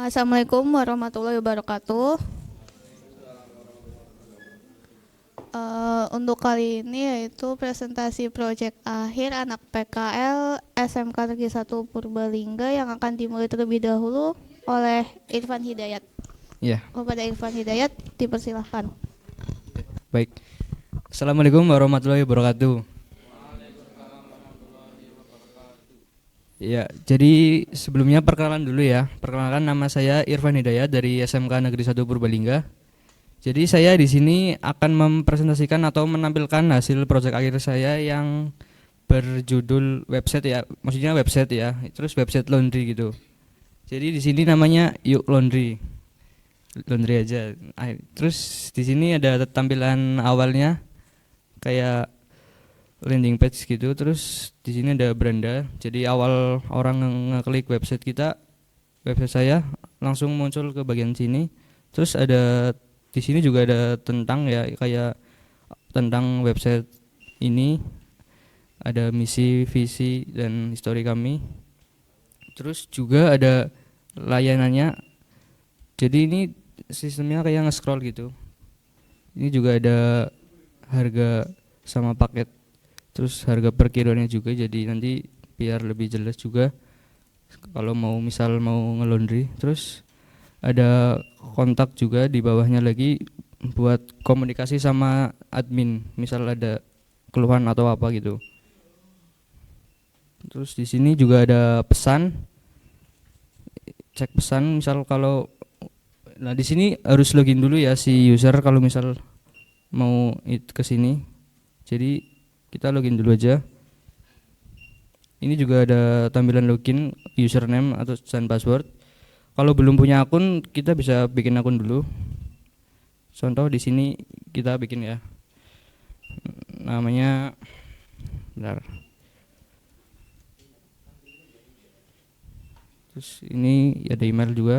Assalamualaikum warahmatullahi wabarakatuh. Untuk kali ini yaitu presentasi proyek akhir anak PKL SMK Negeri 1 Purbalingga yang akan dimulai terlebih dahulu oleh Irfan Hidayat. Ya, Kepada Irfan Hidayat dipersilahkan. baik. Assalamualaikum warahmatullahi wabarakatuh. Ya, jadi sebelumnya perkenalan dulu ya. Perkenalkan, nama saya Irfan Hidayat dari SMK Negeri 1 Purbalingga. Jadi saya di sini akan mempresentasikan atau menampilkan hasil proyek akhir saya yang berjudul website ya, maksudnya website ya, terus website laundry gitu. Jadi di sini namanya Yuk Laundry, laundry aja. Terus di sini ada tampilan awalnya kayak landing page gitu, terus di sini ada beranda. Jadi awal orang ngeklik website kita, website saya, langsung muncul ke bagian sini. Terus ada di sini juga ada tentang ya, kayak tentang website ini, ada misi, visi, dan histori kami. Terus juga ada layanannya. Jadi ini sistemnya kayak nge-scroll gitu. Ini juga ada harga sama paket, terus harga per kilonya juga, jadi nanti biar lebih jelas juga kalau misal mau ngelondri. Terus ada kontak juga di bawahnya lagi buat komunikasi sama admin misal ada keluhan atau apa gitu. Terus di sini juga ada pesan, cek pesan misal kalau, nah di sini harus login dulu ya si user kalau misal mau ke sini. Jadi kita login dulu aja. Ini juga ada tampilan login, username atau dan password. Kalau belum punya akun, kita bisa bikin akun dulu. Contoh di sini kita bikin ya. Namanya, bentar. Terus ini ada email juga.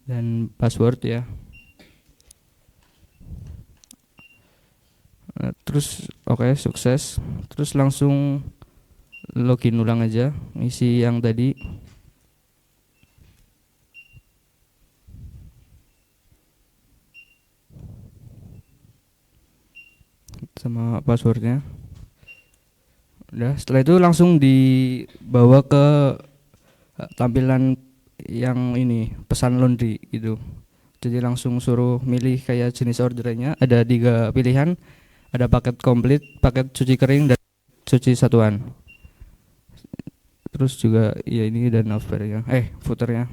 Dan password ya. Terus oke, sukses. Terus langsung login ulang aja, isi yang tadi sama passwordnya. Udah, setelah itu langsung dibawa ke tampilan yang ini, pesan laundry gitu. Jadi langsung suruh milih kayak jenis orderannya, ada 3 pilihan, ada paket komplit, paket cuci kering, dan cuci satuan. Terus juga ya ini dan navbarnya, footernya.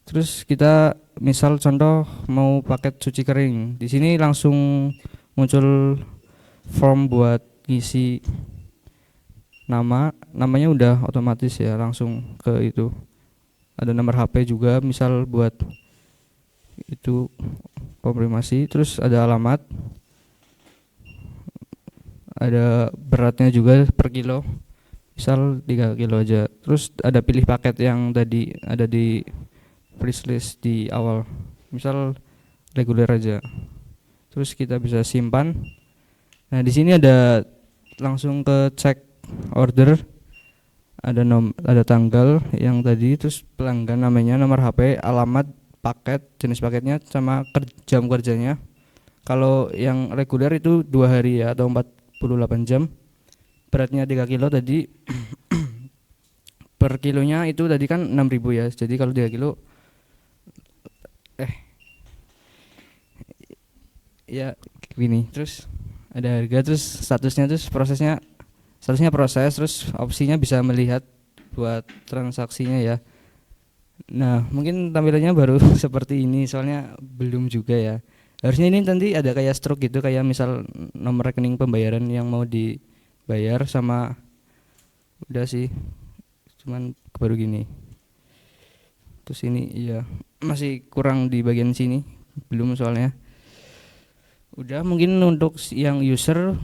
Terus kita misal contoh mau paket cuci kering, di sini langsung muncul form buat ngisi namanya udah otomatis ya, langsung ke itu. Ada nomor HP juga misal buat itu konfirmasi. Terus ada alamat, ada beratnya juga per kilo, misal 3 kilo aja. Terus ada pilih paket yang tadi ada di wishlist di awal, misal reguler aja. Terus kita bisa simpan. Nah di sini ada langsung ke cek order, ada tanggal yang tadi, terus pelanggan namanya, nomor HP, alamat, paket, jenis paketnya, sama jam kerjanya. Kalau yang reguler itu 2 hari ya, atau 48 jam. Beratnya 3 kilo tadi. Per kilonya itu tadi kan 6.000 ya, jadi kalau 3 kilo ya gini. Terus ada harga, terus statusnya, terus prosesnya, statusnya proses, terus opsinya bisa melihat buat transaksinya ya. Nah mungkin tampilannya baru seperti ini, soalnya belum juga ya. Harusnya ini nanti ada kayak stroke gitu, kayak misal nomor rekening pembayaran yang mau dibayar sama, udah sih, cuman baru gini. Terus ini iya masih kurang di bagian sini, belum soalnya. Udah, mungkin untuk yang user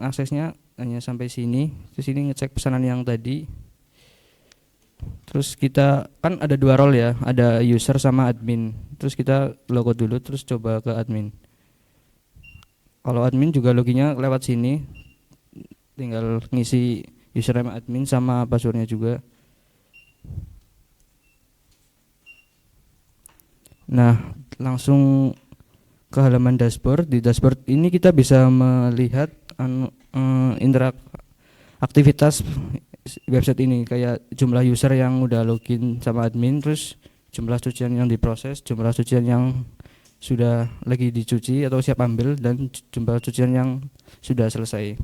aksesnya hanya sampai sini. Terus ini ngecek pesanan yang tadi. Terus kita kan ada 2 role ya, ada user sama admin. Terus kita logout dulu, terus coba ke admin. Kalau admin juga loginnya lewat sini, tinggal ngisi username admin sama passwordnya juga. Nah, langsung ke halaman dashboard. Di dashboard ini kita bisa melihat aktivitas website ini, kayak jumlah user yang udah login sama admin, terus jumlah cucian yang diproses, jumlah cucian yang sudah lagi dicuci atau siap ambil, dan jumlah cucian yang sudah selesai.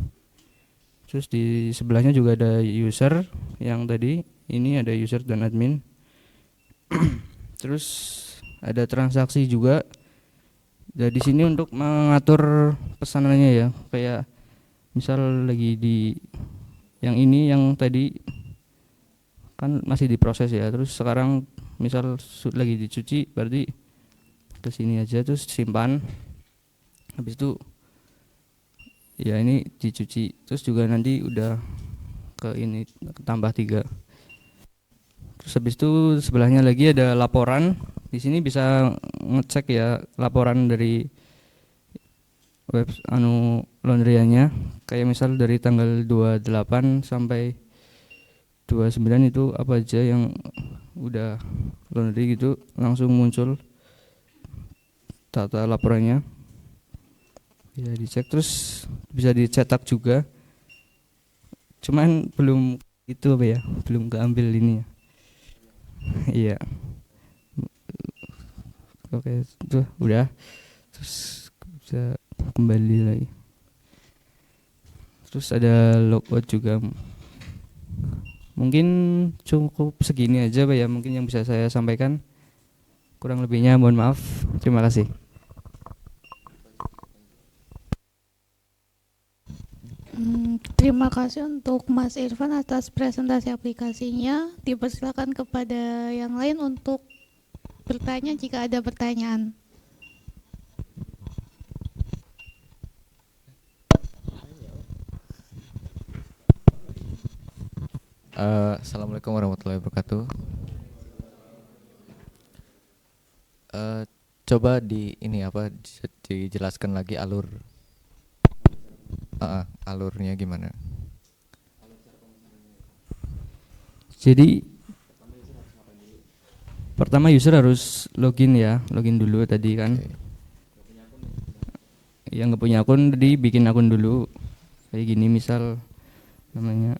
Terus di sebelahnya juga ada user yang tadi, ini ada user dan admin. Terus ada transaksi juga. Jadi di sini untuk mengatur pesanannya ya, kayak misal lagi di yang ini, yang tadi kan masih diproses ya, terus sekarang misal lagi dicuci, berarti ke sini aja terus simpan. Habis itu ya ini dicuci, terus juga nanti udah ke ini tambah 3. Terus habis itu sebelahnya lagi ada laporan. Di sini bisa ngecek ya laporan dari web laundryannya, kayak misal dari tanggal 28 sampai 29 itu apa aja yang udah laundry gitu, langsung muncul data laporannya. Bisa dicek, terus bisa dicetak juga. Cuman belum itu apa ya, belum keambil ini ya. Iya. Oke, tuh udah. Terus bisa kembali lagi. Terus ada logout juga. Mungkin cukup segini aja Pak ya, mungkin yang bisa saya sampaikan. Kurang lebihnya mohon maaf. Terima kasih. Terima kasih untuk Mas Irfan atas presentasi aplikasinya. Dipersilakan kepada yang lain untuk bertanya jika ada pertanyaan. Assalamualaikum warahmatullahi wabarakatuh. Coba dijelaskan lagi alurnya gimana? Jadi pertama user harus login ya, login dulu tadi kan. Yang nggak punya akun dibikin akun dulu. Kayak gini misal namanya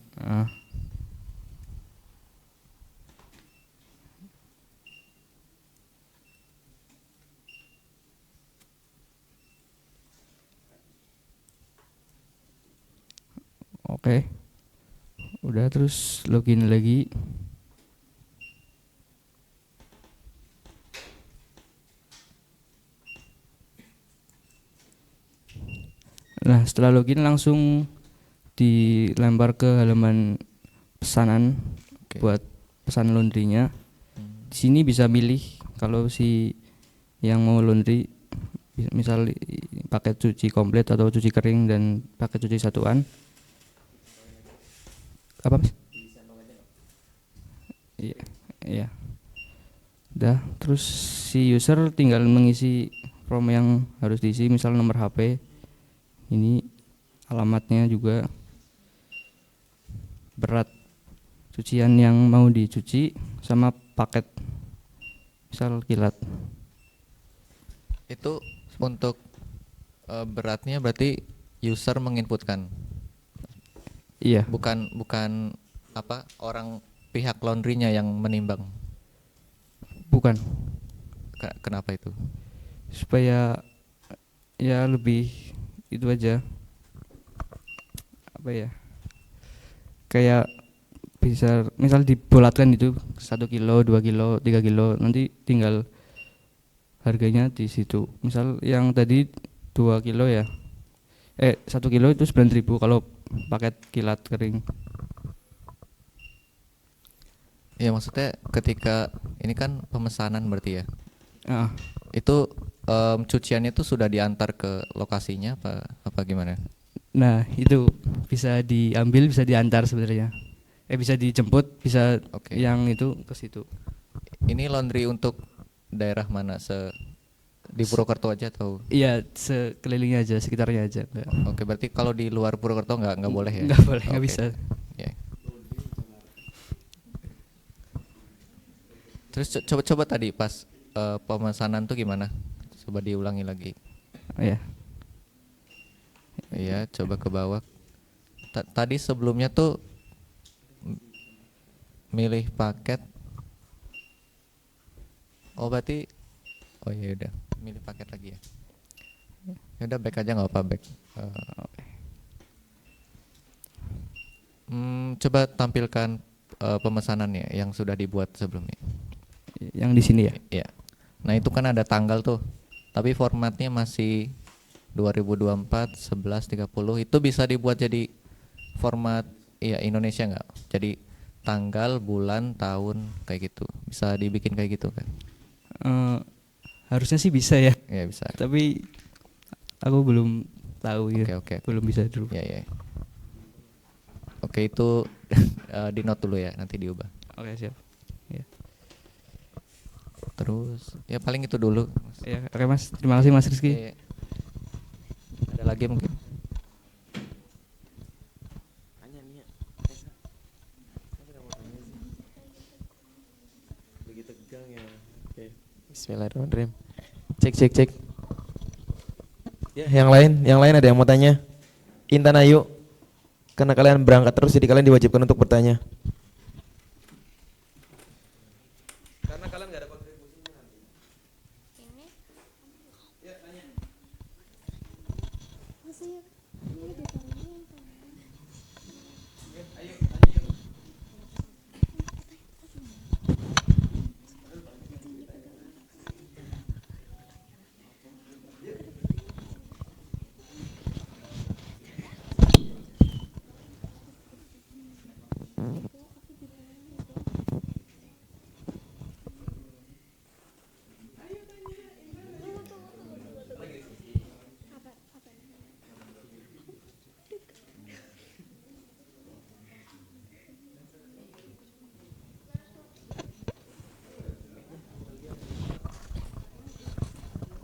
Oke. Udah, terus login lagi. Nah, setelah login langsung dilempar ke halaman pesanan. Oke. Buat pesan laundrynya. Di sini bisa milih kalau si yang mau laundry misal paket cuci komplit atau cuci kering dan paket cuci satuan. Apa Mas? Iya, iya. Udah, terus si user tinggal mengisi form yang harus diisi, misal nomor HP, ini alamatnya juga, berat cucian yang mau dicuci, sama paket misal kilat. Itu untuk beratnya berarti user menginputkan. Iya. Bukan apa orang pihak laundrynya yang menimbang. Bukan. Kenapa itu? Supaya ya lebih itu aja, apa ya, kayak bisa misal dibulatkan itu 1 kilo, 2 kilo, 3 kilo, nanti tinggal harganya di situ. Misal yang tadi 2 kilo ya, 1 kilo itu 9.000 kalau paket kilat kering. Ya maksudnya ketika ini kan pemesanan berarti ya. Itu cuciannya itu sudah diantar ke lokasinya apa gimana? Nah, itu bisa diambil, bisa diantar sebenarnya. Bisa dijemput, bisa yang itu ke situ. Ini laundry untuk daerah mana Di Purwokerto aja atau? Iya, sekelilingnya aja, sekitarnya aja. Enggak. Oke, berarti kalau di luar Purwokerto nggak boleh ya? Nggak boleh, nggak Oke. bisa. Ya. Terus coba tadi pas pemesanan tuh gimana? Coba diulangi lagi. Oh, ya. Iya, coba ke bawah. Tadi sebelumnya tuh milih paket. Oh berarti, oh ya udah, milih paket lagi ya. Ya udah back aja nggak apa back. Coba tampilkan pemesanannya yang sudah dibuat sebelumnya. Yang di sini ya. Ya. Nah itu kan ada tanggal tuh, tapi formatnya masih 2024 11.30. Itu bisa dibuat jadi format ya Indonesia nggak? Jadi tanggal, bulan, tahun kayak gitu. Bisa dibikin kayak gitu kan? Harusnya sih bisa ya. Ya bisa. Tapi aku belum tahu ya. Oke. Belum bisa dulu. Ya. Oke itu di note dulu ya, nanti diubah. Oke, siap. Ya. Terus ya paling itu dulu. Ya, oke Mas. Terima kasih Mas Rizky. Ya. Ada lagi mungkin? Bismillahirrahmanirrahim. Cek. Ya, yang lain ada yang mau tanya? Intan ayo. Karena kalian berangkat terus jadi kalian diwajibkan untuk bertanya. Karena kalian enggak ada kontribusinya nanti. Ya, tanya.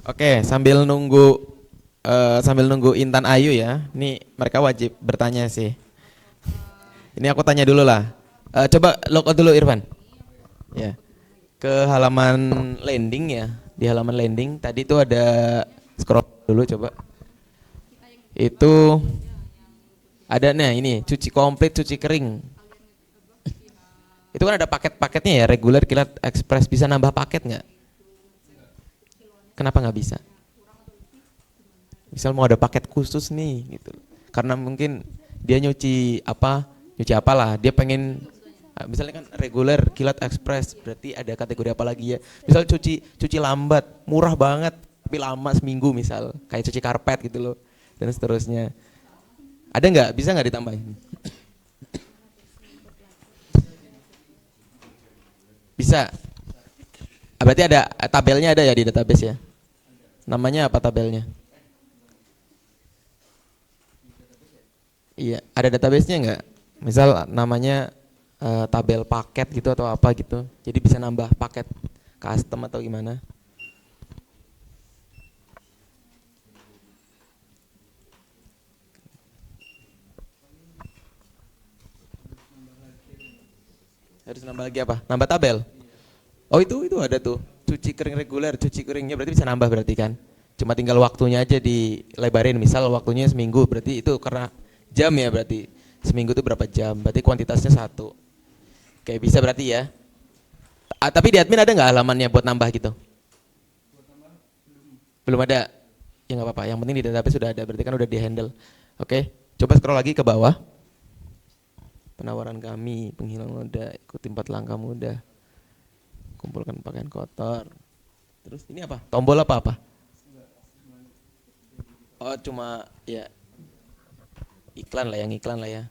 Oke, sambil nunggu Intan Ayu ya. Nih mereka wajib bertanya sih. Ini aku tanya dulu lah. Coba log out dulu Irfan. Ya. Ke halaman landing ya. Di halaman landing tadi tuh ada scroll dulu coba. Itu ada ini cuci komplit, cuci kering. Itu kan ada paket-paketnya ya, reguler, kilat, express. Bisa nambah paket nggak? Kenapa nggak bisa? Misal mau ada paket khusus nih gitu. Karena mungkin dia nyuci apalah, dia pengen misalnya kan reguler, kilat, express, berarti ada kategori apa lagi ya? Misal cuci lambat, murah banget, tapi lama seminggu misal, kayak cuci karpet gitu loh, dan seterusnya. Ada nggak? Bisa nggak ditambahin? Bisa. Berarti ada tabelnya ada ya di database ya? Namanya apa tabelnya? Iya, ada database-nya nggak? Misal namanya tabel paket gitu atau apa gitu. Jadi bisa nambah paket custom atau gimana? Harus nambah lagi apa? Nambah tabel? Oh itu ada tuh. Cuci kering reguler, cuci keringnya berarti bisa nambah berarti kan? Cuma tinggal waktunya aja dilebarin. Misal waktunya seminggu, berarti itu karena jam ya berarti. Seminggu itu berapa jam? Berarti kuantitasnya 1. Kayak bisa berarti ya. Tapi di admin ada nggak halamannya buat nambah gitu? Belum ada. Ya nggak apa-apa. Yang penting di database sudah ada. Berarti kan udah di handle. Oke. Coba scroll lagi ke bawah. Penawaran kami, penghilang noda, ikuti 4 langkah mudah. Kumpulkan pakaian kotor. Terus ini apa? Tombol apa? Oh cuma ya iklan lah ya.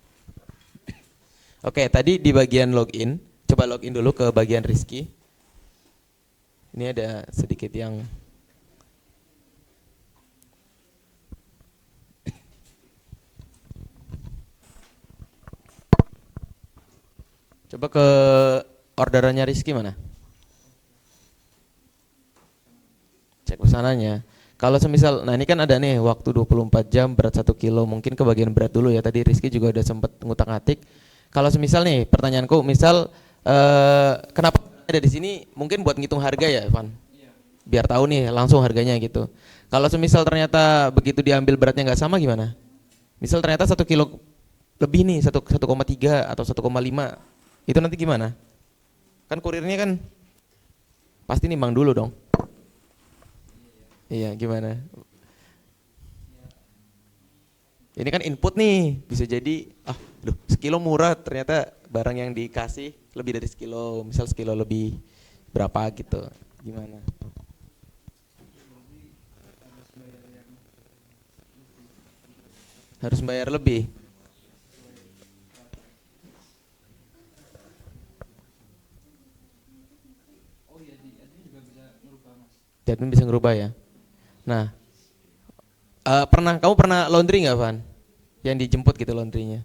Oke, tadi di bagian login, coba login dulu ke bagian Rizky. Ini ada sedikit yang coba ke orderannya Rizky mana? cek pesanannya. Kalau semisal, nah ini kan ada nih waktu 24 jam berat 1 kilo, mungkin ke bagian berat dulu ya. Tadi Rizky juga udah sempet ngutak-ngatik. Kalau semisal nih pertanyaanku, misal kenapa ada di sini mungkin buat ngitung harga ya, Evan? Biar tahu nih langsung harganya gitu. Kalau semisal ternyata begitu diambil beratnya nggak sama gimana? Misal ternyata 1 kilo lebih nih, 1,3 atau 1,5, itu nanti gimana? Kan kurirnya kan pasti nimbang dulu dong. Iya, gimana? Ini kan input nih, bisa jadi, sekilo murah, ternyata barang yang dikasih lebih dari sekilo, misal sekilo lebih berapa gitu, gimana? Harus bayar lebih. Jadi bisa ngerubah ya. Nah, kamu pernah laundry nggak, Van? Yang dijemput gitu laundrynya?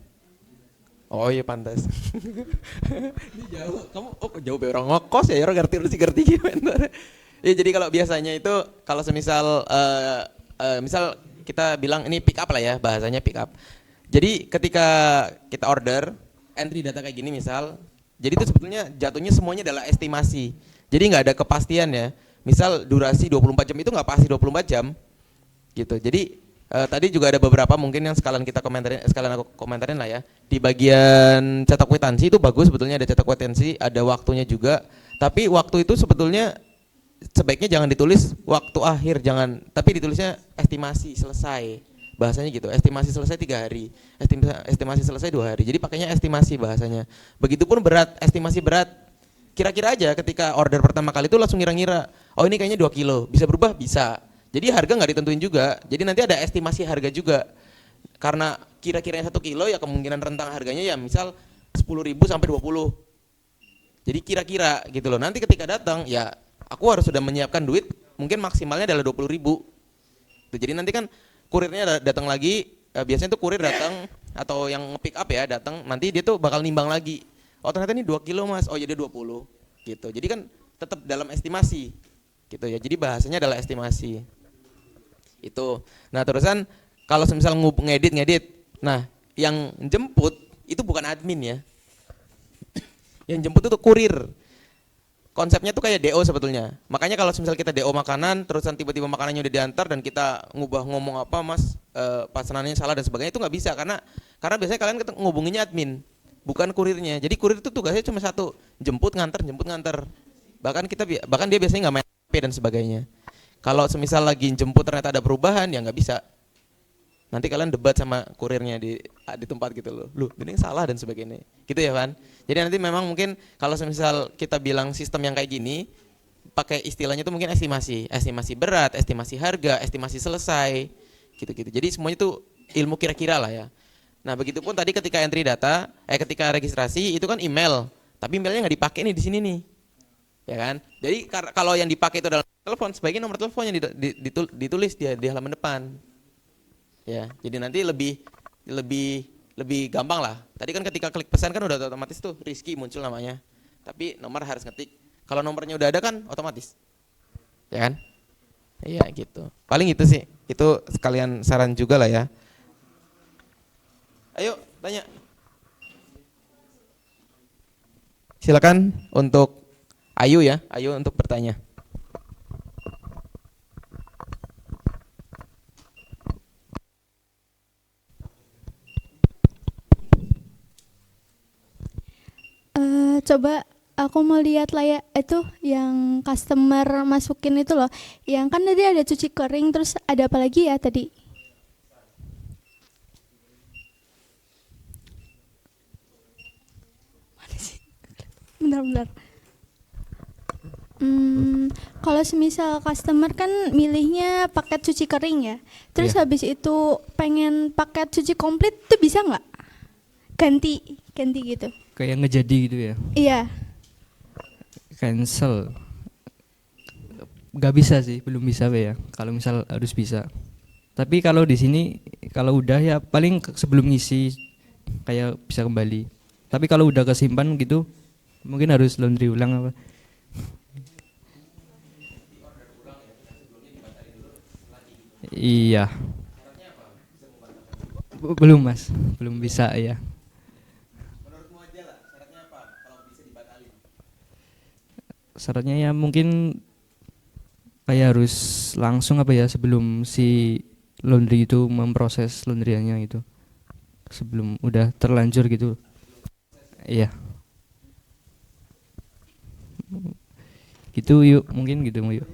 Oh iya pantas. Ini jauh. Kamu jauh be orang ngokos ya, orang ngerti gimana. Ya jadi kalau biasanya itu kalau semisal misal kita bilang ini pick up lah ya, bahasanya pick up. Jadi ketika kita order entry data kayak gini misal, jadi itu sebetulnya jatuhnya semuanya adalah estimasi. Jadi nggak ada kepastian ya. Misal durasi 24 jam itu nggak pasti 24 jam gitu. Jadi tadi juga ada beberapa mungkin yang sekalian aku komentarin lah ya. Di bagian cetak kwitansi itu bagus, sebetulnya ada cetak kwitansi, ada waktunya juga. Tapi waktu itu sebetulnya sebaiknya jangan ditulis waktu akhir, jangan, tapi ditulisnya estimasi selesai. Bahasanya gitu, estimasi selesai 3 hari, estimasi selesai 2 hari. Jadi pakainya estimasi bahasanya. Begitupun berat, estimasi berat. Kira-kira aja ketika order pertama kali itu langsung ngira-ngira, oh ini kayaknya 2 kilo, bisa berubah? Bisa. Jadi harga nggak ditentuin juga, jadi nanti ada estimasi harga juga. Karena kira-kiranya 1 kilo ya kemungkinan rentang harganya ya misal 10.000 sampai 20. Jadi kira-kira gitu loh, nanti ketika datang ya aku harus sudah menyiapkan duit, mungkin maksimalnya adalah 20.000. Jadi nanti kan kurirnya datang lagi, biasanya tuh kurir datang atau yang pick up ya datang, nanti dia tuh bakal nimbang lagi. Oh ternyata ini 2 kilo mas, oh jadi 20 gitu. Jadi kan tetap dalam estimasi gitu ya. Jadi bahasanya adalah estimasi itu. Nah terusan kalau misal ngedit, nah yang jemput itu bukan admin ya. Yang jemput itu kurir. Konsepnya tuh kayak DO sebetulnya. Makanya kalau misal kita DO makanan, terusan tiba-tiba makanannya udah diantar dan kita ngubah ngomong apa mas, pesanannya salah dan sebagainya, itu nggak bisa karena biasanya kalian ngubunginnya admin, bukan kurirnya. Jadi kurir itu tugasnya cuma satu, jemput nganter. Bahkan dia biasanya nggak main HP dan sebagainya. Kalau semisal lagi jemput ternyata ada perubahan ya nggak bisa. Nanti kalian debat sama kurirnya di tempat gitu loh. Loh, ini salah dan sebagainya. Gitu ya, Van. Jadi nanti memang mungkin kalau semisal kita bilang sistem yang kayak gini, pakai istilahnya itu mungkin estimasi berat, estimasi harga, estimasi selesai, gitu-gitu. Jadi semuanya itu ilmu kira-kira lah ya. Nah, begitupun tadi ketika entry data, ketika registrasi itu kan email, tapi emailnya nggak dipakai nih di sini nih. Ya kan? Jadi kalau yang dipakai itu adalah telepon, sebaiknya nomor teleponnya ditulis di halaman depan. Ya, jadi nanti lebih gampang lah. Tadi kan ketika klik pesan kan udah otomatis tuh Rizky muncul namanya. Tapi nomor harus ngetik. Kalau nomornya udah ada kan otomatis. Ya kan? Iya gitu. Paling itu sih. Itu sekalian saran juga lah ya. Ayo tanya. Silakan untuk Ayu ya. Ayu untuk bertanya. Coba aku mau lihat layak itu yang customer masukin itu loh. Yang kan tadi ada cuci kering, terus ada apa lagi ya tadi? Mana sih? Bentar. Kalau semisal customer kan milihnya paket cuci kering ya. Terus habis itu pengen paket cuci komplit tuh bisa nggak? Ganti gitu. Kayak ngejadi gitu ya. Iya. Cancel. Gak bisa sih, belum bisa ya. Kalau misal harus bisa. Tapi kalau di sini kalau udah ya paling sebelum ngisi kayak bisa kembali. Tapi kalau udah kesimpan gitu mungkin harus laundry ulang apa. Iya. Belum mas, belum bisa ya. Menurutmu aja lah, syaratnya apa kalau bisa dibatalin? Syaratnya ya mungkin kayak harus langsung apa ya sebelum si laundry itu memproses laundryannya itu. Sebelum udah terlanjur gitu. Iya. Gitu yuk, mungkin gitu yuk.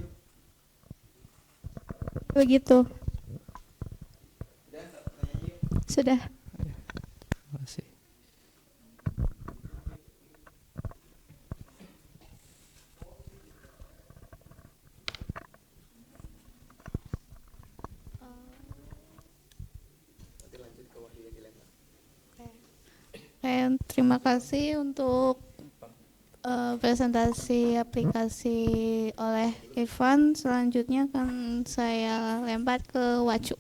Begitu. Sudah. Terima kasih. Terima kasih untuk presentasi aplikasi oleh Irfan. Selanjutnya akan saya lempar ke Wacu.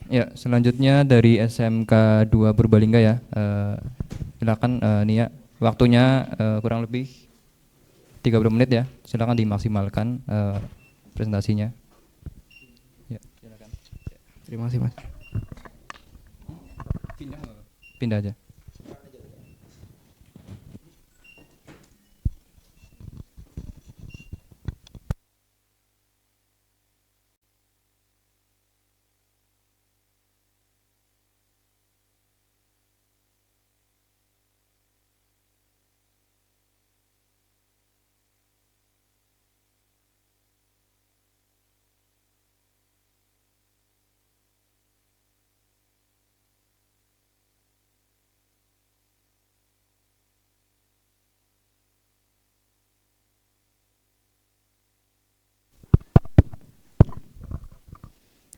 Ya, selanjutnya dari SMK 2 Purbalingga ya. Silakan Nia. Waktunya kurang lebih 30 menit ya. Silakan dimaksimalkan presentasinya. Ya, silakan. Terima kasih mas. Pindah aja.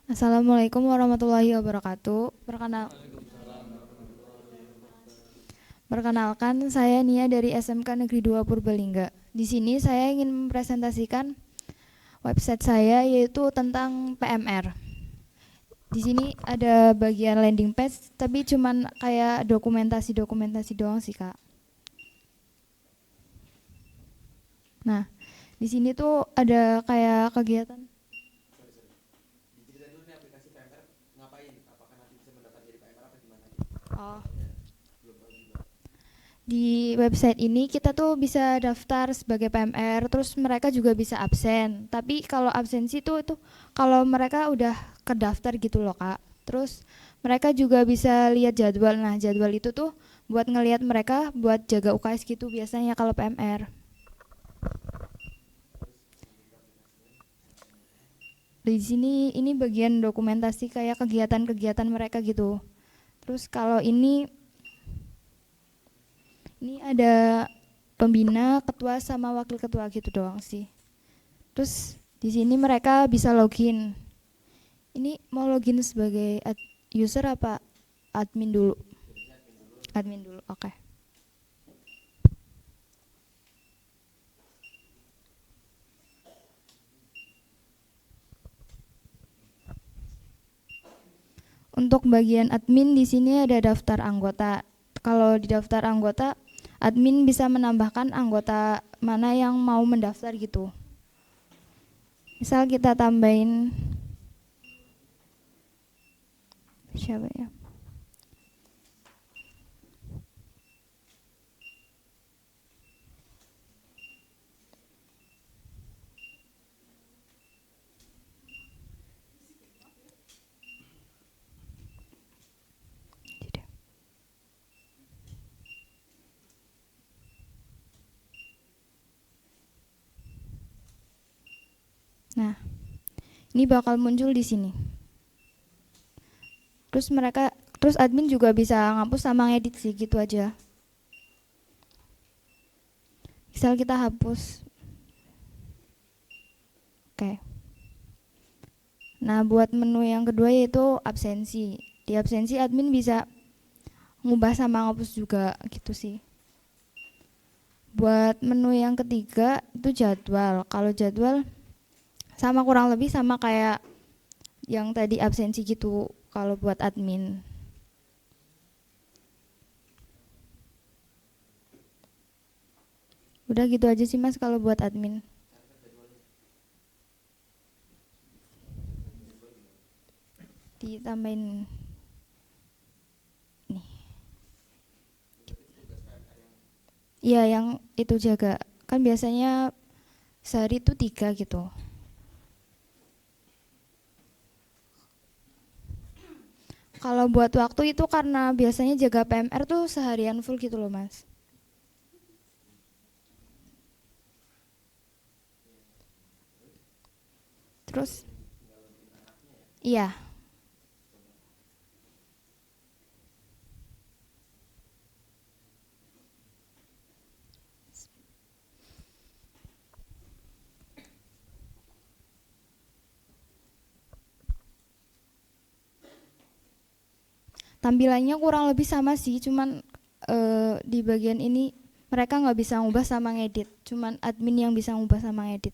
Assalamualaikum warahmatullahi wabarakatuh. Perkenalkan, saya Nia dari SMK Negeri 2 Purbalingga. Di sini saya ingin mempresentasikan website saya yaitu tentang PMR. Di sini ada bagian landing page, tapi cuman kayak dokumentasi doang sih, Kak. Nah, di sini tuh ada kayak kegiatan. Oh. Di website ini kita tuh bisa daftar sebagai PMR, terus mereka juga bisa absen. Tapi kalau absensi tuh kalau mereka udah kedaftar gitu loh, Kak. Terus mereka juga bisa lihat jadwal. Nah, jadwal itu tuh buat ngelihat mereka buat jaga UKS gitu biasanya kalau PMR. Di sini ini bagian dokumentasi kayak kegiatan-kegiatan mereka gitu. Terus kalau ini ada pembina, ketua sama wakil ketua gitu doang sih. Terus di sini mereka bisa login. Ini mau login sebagai user apa admin dulu? Admin dulu, oke. Untuk bagian admin di sini ada daftar anggota. Kalau di daftar anggota, admin bisa menambahkan anggota mana yang mau mendaftar gitu. Misal kita tambahin siapa ya? Nah, ini bakal muncul di sini. Terus admin juga bisa ngapus sama ngedit sih, gitu aja. Misal kita hapus. Oke. Nah, buat menu yang kedua yaitu absensi. Di absensi admin bisa ngubah sama ngapus juga, gitu sih. Buat menu yang ketiga itu jadwal. Kalau jadwal sama kurang lebih sama kayak yang tadi absensi gitu kalau buat admin. Udah gitu aja sih Mas kalau buat admin. ditambahin nih. Iya, yang itu jaga. Kan biasanya sehari itu 3 gitu. Kalau buat waktu itu karena biasanya jaga PMR tuh seharian full gitu loh, Mas. Terus? Iya. Tampilannya kurang lebih sama sih, cuman di bagian ini mereka nggak bisa ngubah sama ngedit, cuman admin yang bisa ngubah sama ngedit.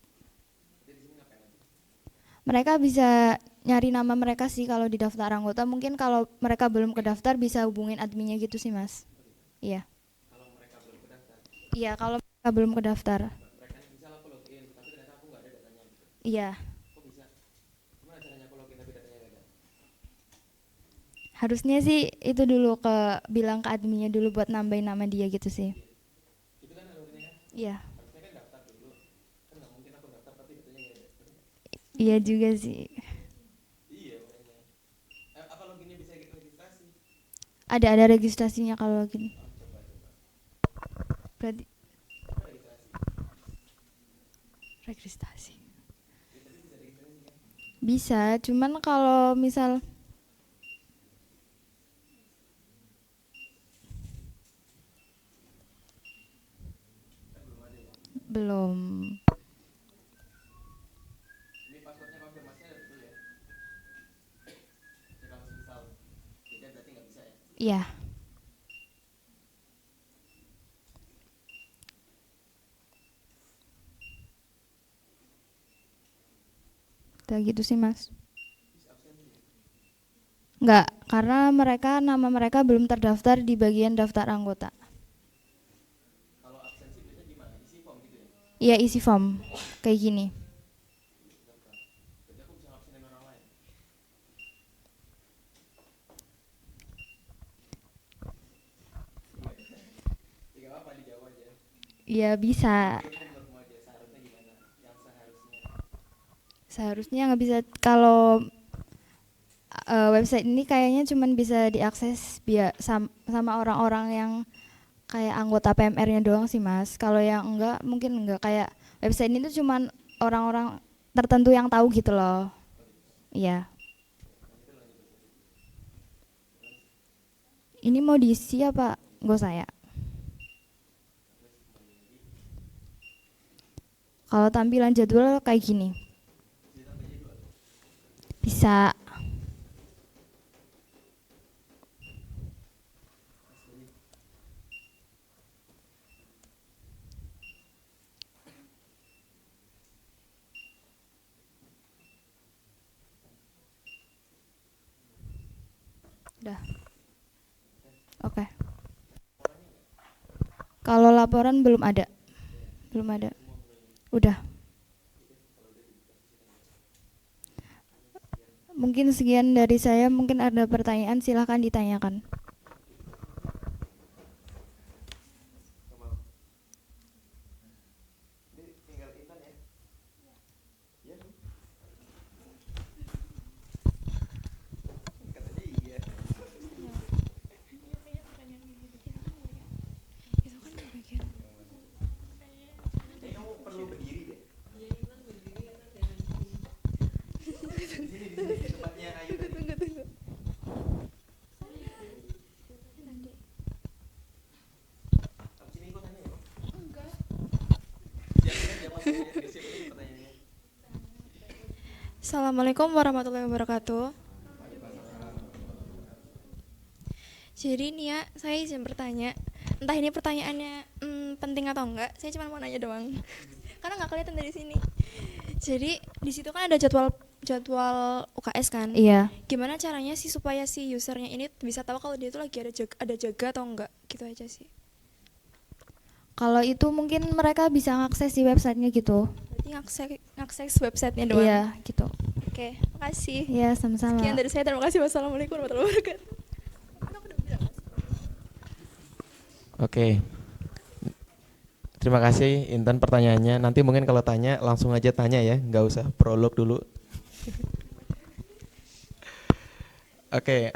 Mereka bisa nyari nama mereka sih kalau di daftar anggota. Mungkin kalau mereka belum kedaftar bisa hubungin adminnya gitu sih, Mas. Iya. Iya, kalau mereka belum kedaftar. Iya. Harusnya sih itu dulu bilang ke adminnya dulu buat nambahin nama dia gitu sih. Iya. Iya juga sih. Ada registrasinya kalau login. Berarti registrasi. Bisa, cuman kalau misal belum. Iya. Udah gitu sih, Mas. Enggak, karena nama mereka belum terdaftar di bagian daftar anggota. Iya, isi form kayak gini. Iya bisa. Seharusnya nggak bisa. Kalau website ini kayaknya cuman bisa diakses sama orang-orang yang kayak anggota PMR-nya doang sih, Mas. Kalau yang enggak, mungkin enggak. Kayak website ini tuh cuman orang-orang tertentu yang tahu gitu loh. Iya. Ini mau diisi apa? Nggak saya. Kalau tampilan jadwal kayak gini. Bisa. Udah. Oke. Kalau laporan belum ada. Belum ada. Udah. Mungkin sekian dari saya. Mungkin ada pertanyaan, silahkan ditanyakan. Assalamualaikum warahmatullahi wabarakatuh. Jadi nih ya, saya izin bertanya. Entah ini pertanyaannya penting atau enggak, saya cuma mau nanya doang. Karena nggak kelihatan dari sini. Jadi di situ kan ada jadwal UKS kan? Iya. Gimana caranya sih supaya si usernya ini bisa tahu kalau dia itu lagi ada jaga atau enggak? Gitu aja sih. Kalau itu mungkin mereka bisa ngakses di websitenya gitu. Berarti ngakses websitenya doang. Iya, gitu. Oke, makasih. kasih. Ya, sama-sama. Sekian dari saya. Terima kasih. Wassalamualaikum warahmatullahi wabarakatuh. Oke. Terima kasih Intan pertanyaannya. Nanti mungkin kalau tanya langsung aja tanya ya, nggak usah prolog dulu. Oke,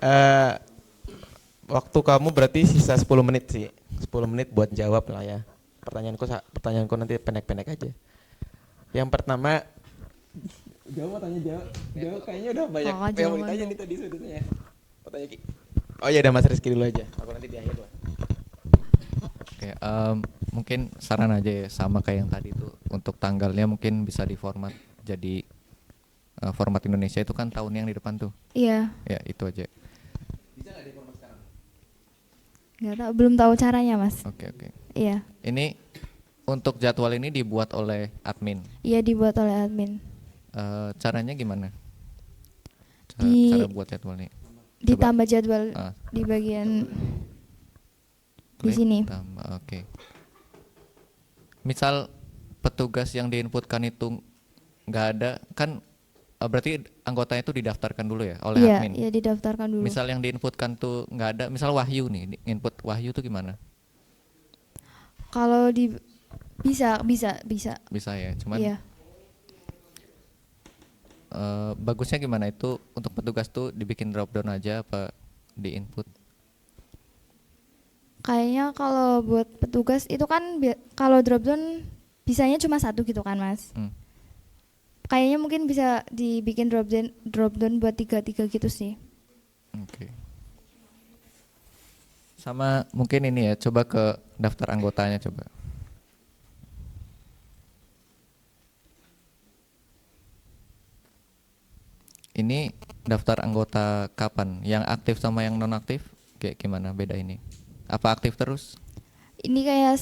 waktu kamu berarti sisa 10 menit sih. 10 menit buat jawab lah ya. Pertanyaanku nanti pendek-pendek aja. Yang pertama, jawab kayaknya udah banyak Oh, yang mau jangan ditanya dong. nih tadi sebetulnya. Pertanyaan Ki. Oh iya, udah Mas Rizky dulu aja. Aku nanti di akhir lah. Oke, mungkin saran aja ya, sama kayak yang tadi tuh, untuk tanggalnya mungkin bisa diformat jadi format Indonesia itu kan tahun yang di depan tuh. Iya, Ya itu aja. nggak tahu, belum tahu caranya, Mas. Oke. Iya, Ini untuk jadwal ini dibuat oleh admin. iya dibuat oleh admin. Caranya gimana? Di- Cara buat jadwalnya? Ditambah jadwal Ah, di bagian di klik sini. tambah, oke. Misal petugas yang diinputkan itu nggak ada, kan berarti anggotanya itu didaftarkan dulu ya oleh Iya, admin. iya didaftarkan dulu. Misal yang diinputkan tuh nggak ada, misal Wahyu nih, input Wahyu tuh gimana? Kalau di bisa Bisa ya, cuman iya. bagusnya gimana itu untuk petugas tuh dibikin drop down aja apa di input? Kayaknya kalau buat petugas itu kan kalau drop down bisanya cuma satu gitu kan, Mas. Hmm. Kayaknya mungkin bisa dibikin drop down buat tiga gitu sih. Oke. Sama mungkin ini ya, coba ke daftar anggotanya coba. Ini daftar anggota kapan? Yang aktif sama yang non aktif kayak gimana beda ini? Apa aktif terus? Ini kayak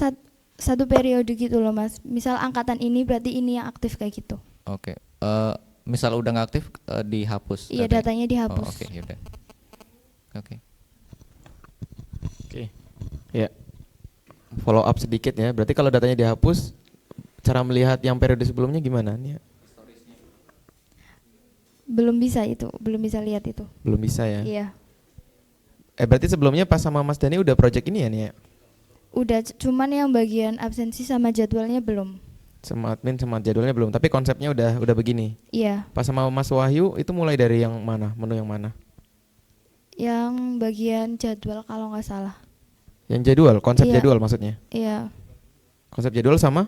satu periode gitu loh, Mas. Misal angkatan ini berarti ini yang aktif kayak gitu. Oke. Misal udah nggak aktif dihapus. Iya, datanya dihapus. Oh, oke, yaudah. Oke. Oke. Ya. Follow up sedikit ya. Berarti kalau datanya dihapus, cara melihat yang periode sebelumnya gimana nih? Belum bisa lihat itu. Belum bisa ya. Iya. Berarti sebelumnya pas sama Mas Dani udah project ini ya nih ya? Udah, cuman yang bagian absensi sama jadwalnya belum. Sama admin sama jadwalnya belum, tapi konsepnya udah begini. Iya. Pas sama Mas Wahyu itu mulai dari yang mana? Menu yang mana? Yang bagian jadwal kalau nggak salah. Yang jadwal, konsep Iya. jadwal maksudnya. Iya. Konsep jadwal sama?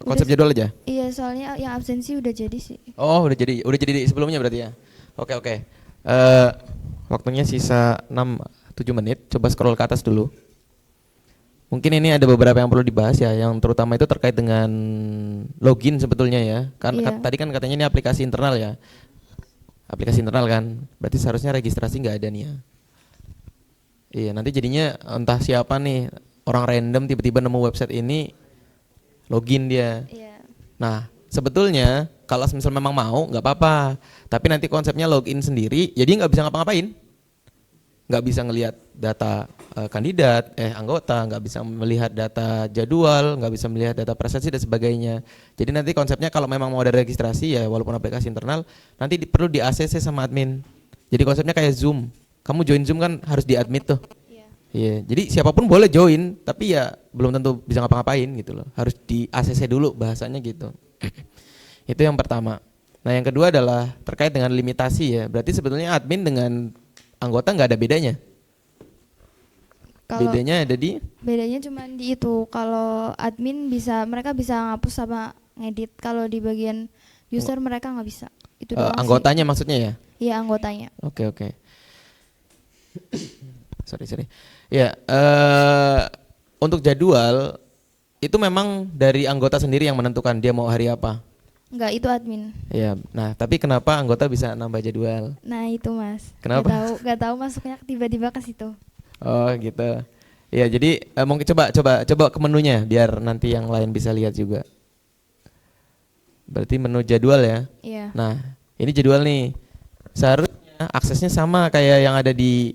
Udah Konsep jadwal aja. Iya, soalnya yang absensi udah jadi sih. Oh, udah jadi di sebelumnya berarti ya. Oke. Waktunya sisa 6-7 menit. Coba scroll ke atas dulu. Mungkin ini ada beberapa yang perlu dibahas ya, yang terutama itu terkait dengan login sebetulnya ya. Kan Iya. tadi kan katanya ini aplikasi internal ya. Aplikasi internal kan. Berarti seharusnya registrasi nggak ada nih ya. Iya, nanti jadinya entah siapa nih orang random tiba-tiba nemu website ini login dia. Iya. Nah, sebetulnya kalau misal memang mau nggak apa-apa, tapi nanti konsepnya login sendiri, jadi nggak bisa ngapa-ngapain, nggak bisa ngelihat data kandidat, anggota, nggak bisa melihat data jadwal, nggak bisa melihat data prestasi dan sebagainya. Jadi nanti konsepnya kalau memang mau ada registrasi ya, walaupun aplikasi internal, nanti perlu di ACC sama admin. Jadi konsepnya kayak Zoom, kamu join Zoom kan harus di admit tuh. Iya, jadi siapapun boleh join, tapi ya belum tentu bisa ngapa-ngapain gitu loh. Harus di ACC dulu bahasanya gitu. Itu yang pertama. Nah, yang kedua adalah terkait dengan limitasi ya. Berarti sebetulnya admin dengan anggota nggak ada bedanya. Kalau Bedanya ada di bedanya cuma di itu. Kalau admin mereka bisa ngapus sama ngedit. Kalau di bagian user mereka nggak bisa. Itu doang sih. anggotanya maksudnya ya. Iya, anggotanya. Oke. sorry. Ya, untuk jadwal itu memang dari anggota sendiri yang menentukan dia mau hari apa. Enggak, itu admin. Ya, nah tapi kenapa anggota bisa nambah jadwal? Nah, itu Mas. Kenapa? Gak tahu masuknya tiba-tiba ke situ. Oh gitu. Ya jadi mungkin coba ke menunya biar nanti yang lain bisa lihat juga. Berarti menu jadwal ya. Iya. Nah ini jadwal nih. Seharusnya aksesnya sama kayak yang ada di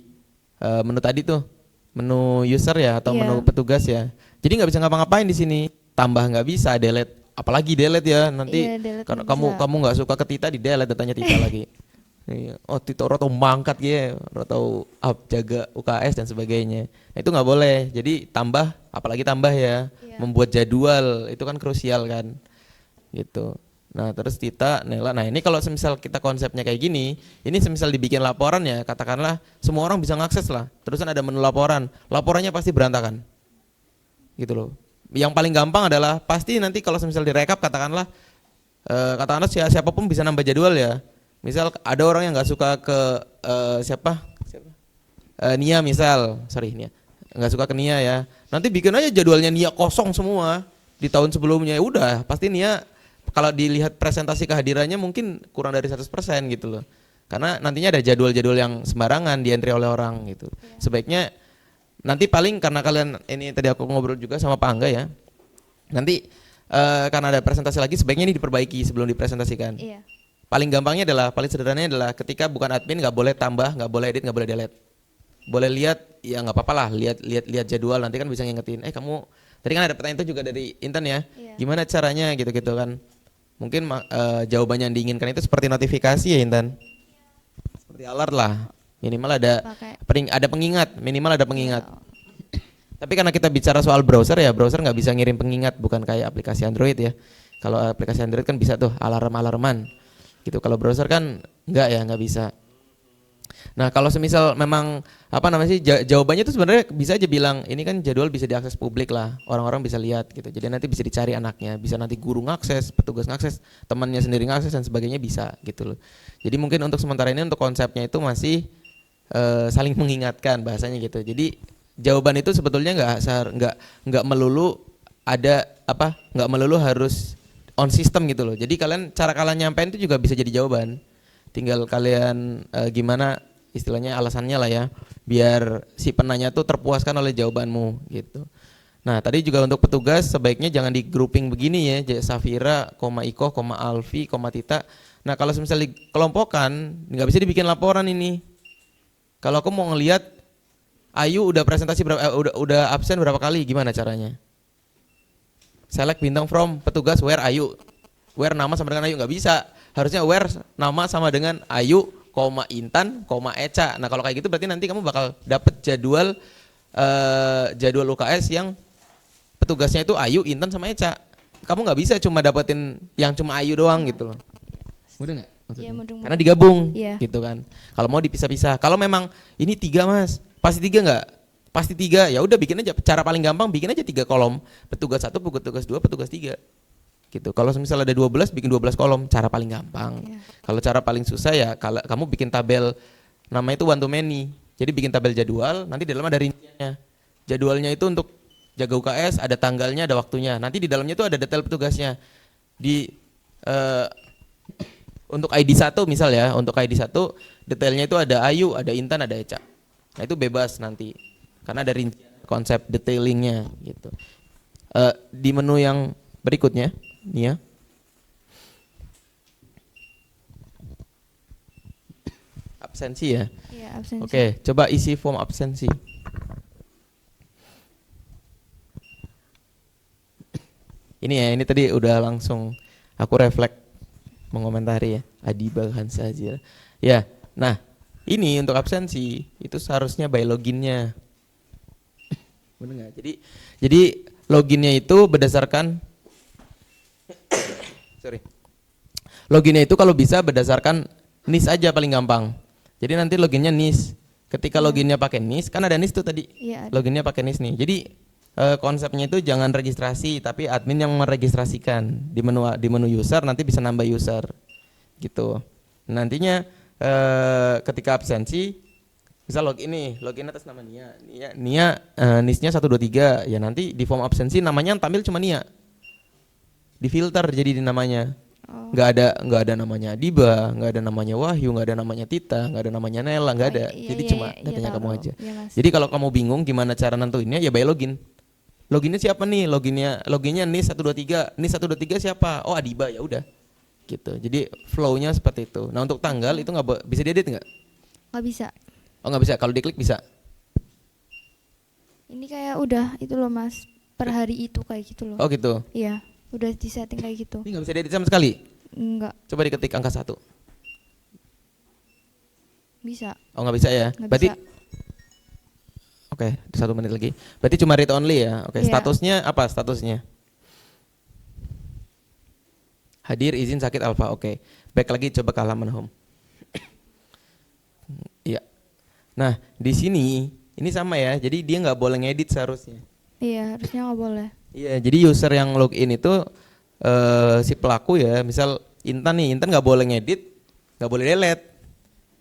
menu tadi tuh, menu user ya atau Iya. menu petugas ya. Jadi nggak bisa ngapa-ngapain di sini. Tambah nggak bisa, delete apalagi delete ya nanti Iya, delete karena bisa. kamu nggak suka ke Tita di delete datanya Tita lagi. Iya. Oh Tita orang tahu mangkat ya, orang tahu jaga UKS dan sebagainya. Nah, itu nggak boleh. Jadi tambah, apalagi tambah ya, membuat jadwal itu kan krusial kan, gitu. Nah terus Tita, Nela, nah ini kalau semisal kita konsepnya kayak gini, ini semisal dibikin laporan ya, katakanlah semua orang bisa ngakses lah, terusan ada menu laporan, laporannya pasti berantakan, gitu loh. Yang paling gampang adalah pasti nanti kalau semisal direkap katakanlah, siapapun bisa nambah jadwal ya. Misal ada orang yang nggak suka ke siapa? Nia misal, Nia, nggak suka ke Nia ya. Nanti bikin aja jadwalnya Nia kosong semua di tahun sebelumnya, ya udah pasti Nia. Kalau dilihat presentasi kehadirannya mungkin kurang dari 100% gitu loh. Karena nantinya ada jadwal-jadwal yang sembarangan di-entry oleh orang gitu. Sebaiknya nanti paling karena kalian ini tadi aku ngobrol juga sama Pak Angga ya. Nanti karena ada presentasi lagi sebaiknya ini diperbaiki sebelum dipresentasikan. Iya. Paling gampangnya adalah, paling sederhananya adalah ketika bukan admin nggak boleh tambah, nggak boleh edit, nggak boleh delete. Boleh lihat ya nggak apa-apa lah, lihat jadwal nanti kan bisa ngingetin. Kamu tadi kan ada pertanyaan itu juga dari Intan ya. Gimana caranya gitu-gitu kan. Mungkin jawabannya yang diinginkan itu seperti notifikasi ya Intan, seperti alert lah, minimal ada pengingat, minimal ada pengingat. Tapi karena kita bicara soal browser ya, browser nggak bisa ngirim pengingat, bukan kayak aplikasi Android ya. Kalau aplikasi Android kan bisa tuh alarman gitu, kalau browser kan nggak bisa. Nah kalau semisal memang jawabannya itu sebenarnya bisa aja bilang ini kan jadwal bisa diakses publik lah, orang-orang bisa lihat gitu. Jadi nanti bisa dicari anaknya, bisa nanti guru ngakses, petugas ngakses, temannya sendiri ngakses dan sebagainya bisa gitu loh. Jadi mungkin untuk sementara ini untuk konsepnya itu masih saling mengingatkan bahasanya gitu. Jadi jawaban itu sebetulnya nggak melulu nggak melulu harus on system gitu loh. Jadi cara kalian nyampein itu juga bisa jadi jawaban. Tinggal kalian gimana istilahnya alasannya lah ya, biar si penanya tuh terpuaskan oleh jawabanmu gitu. Nah tadi juga untuk petugas sebaiknya jangan di grouping begini ya, Safira, Iko, Alfi, Tita. Nah kalau misalnya dikelompokkan nggak bisa dibikin laporan ini. Kalau aku mau ngelihat Ayu udah presentasi udah absen berapa kali, gimana caranya? Select bintang from petugas where Ayu, where nama sama dengan Ayu, nggak bisa. Harusnya where nama sama dengan Ayu, Intan, Eca. Nah kalau kayak gitu berarti nanti kamu bakal dapet jadwal UKS yang petugasnya itu Ayu, Intan sama Eca. Kamu nggak bisa cuma dapetin yang cuma Ayu doang gitu loh. Mudah nggak? Iya, Karena digabung gitu kan. Kalau mau dipisah-pisah. Kalau memang ini 3 mas, pasti 3 nggak? Pasti 3. Ya udah bikin aja. Cara paling gampang bikin aja 3 kolom. Petugas 1, petugas 2, petugas 3. Gitu. Kalau misalnya ada 12 bikin 12 kolom, cara paling gampang. Kalau cara paling susah ya kalau kamu bikin tabel, namanya itu one to many. Jadi bikin tabel jadwal, nanti di dalamnya ada rinciannya. Jadwalnya itu untuk jaga UKS, ada tanggalnya, ada waktunya. Nanti di dalamnya itu ada detail petugasnya. Untuk ID 1 misal ya, untuk ID 1 detailnya itu ada Ayu, ada Intan, ada Eca. Nah itu bebas nanti, karena ada rincian konsep detailingnya gitu. Di menu yang berikutnya Nia. Absensi ya? Iya, absensi. Oke, coba isi form absensi. Ini ya, ini tadi udah langsung aku refleks mengomentari ya. Adiba Hansa Azira. Ya, nah ini untuk absensi itu seharusnya by loginnya. Benar nggak? Jadi loginnya itu berdasarkan loginnya itu kalau bisa berdasarkan NIS aja paling gampang. Jadi nanti loginnya NIS. Ketika loginnya pakai NIS, kan ada NIS tuh tadi. Iya, Loginnya pakai NIS nih. Jadi konsepnya itu jangan registrasi, tapi admin yang meregistrasikan di menu user nanti bisa nambah user, gitu. Nantinya ketika absensi, misal login atas nama Nia, NIS-nya 123, ya nanti di form absensi namanya yang tampil cuma Nia. Difilter jadi di namanya. Nggak ada namanya Adiba, nggak ada namanya Wahyu, nggak ada namanya Tita, nggak ada namanya Nela, nggak ada. Jadi cuma datanya kamu aja. Jadi kalau kamu bingung gimana cara nentuinnya, ya by login. Loginnya siapa nih? Loginnya NIS 123. NIS 123 siapa? Oh Adiba, ya udah. Gitu. Jadi flow-nya seperti itu. Nah untuk tanggal itu bisa diedit nggak? Nggak bisa. Oh nggak bisa. Kalau diklik bisa. Ini kayak udah itu loh mas, per hari itu kayak gitu loh. Oh gitu. Iya. Udah disetting kayak gitu. Ini nggak bisa diedit sama sekali. Enggak, Coba diketik angka 1. bisa. Oh nggak bisa ya? Nggak Berarti bisa. oke, 1 menit lagi. Berarti cuma read only ya? Oke, Iya. statusnya apa statusnya? Hadir izin sakit alfa. Oke. Back lagi coba ke halaman home. Iya. Nah, di sini ini sama ya. Jadi dia nggak boleh ngedit seharusnya. Iya, harusnya nggak boleh. Iya, jadi user yang login itu si pelaku ya, misal Intan nih, Intan nggak boleh ngedit, nggak boleh delete.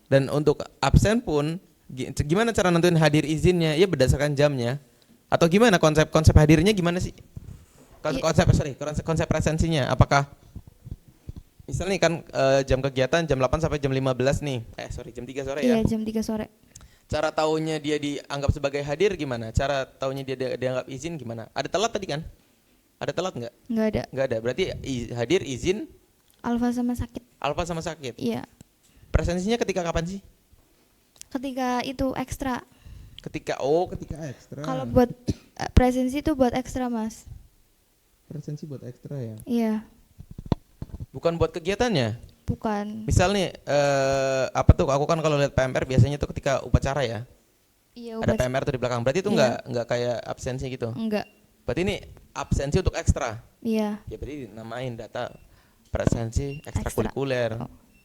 Dan untuk absen pun gimana cara nentuin hadir izinnya? Ya berdasarkan jamnya. Atau gimana konsep hadirnya gimana sih? Konsep presensinya apakah misalnya nih kan jam kegiatan jam 8 sampai jam 15 nih. Jam 3 sore ya. Iya, jam 3 sore. Cara taunya dia dianggap sebagai hadir gimana? Cara taunya dia dianggap izin gimana? Ada telat tadi kan? Ada telat nggak? Nggak ada. Nggak ada. Berarti hadir izin Alfa sama sakit. alfa sama sakit. Iya. Presensinya ketika kapan sih? Ketika itu ekstra. Ketika ekstra. Kalau buat presensi itu buat ekstra, Mas. presensi buat ekstra ya. Iya, Bukan buat kegiatannya. bukan. Misal nih apa tuh? Aku kan kalau lihat PMR biasanya tuh ketika upacara ya. Iya, Ada PMR tuh di belakang. Berarti itu Iya. nggak kayak absensi gitu. Enggak. Berarti ini absensi untuk ekstra. Iya. Ya berarti namain data presensi ekstrakurikuler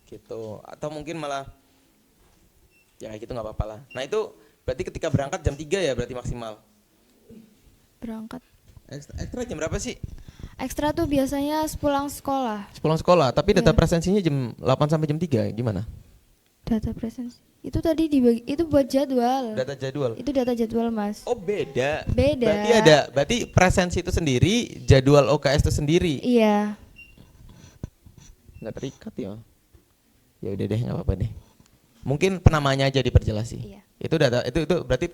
gitu. Atau mungkin malah ya kayak gitu nggak apa-apa lah. Nah itu berarti ketika berangkat jam 3 ya berarti maksimal. Berangkat. Ekstra jam berapa sih? Ekstra tuh biasanya sepulang sekolah. Pulang sekolah, tapi data Iya. presensinya jam 8 sampai jam 3 gimana? Data presensi. Itu tadi dibagi, itu buat jadwal. Data jadwal. Itu data jadwal, Mas. Oh beda. Beda. Berarti presensi itu sendiri, jadwal OKS itu sendiri. Iya. Nggak terikat ya. Ya udah deh, nggak apa-apa deh. Mungkin penamanya aja diperjelas sih. Iya. Itu data itu berarti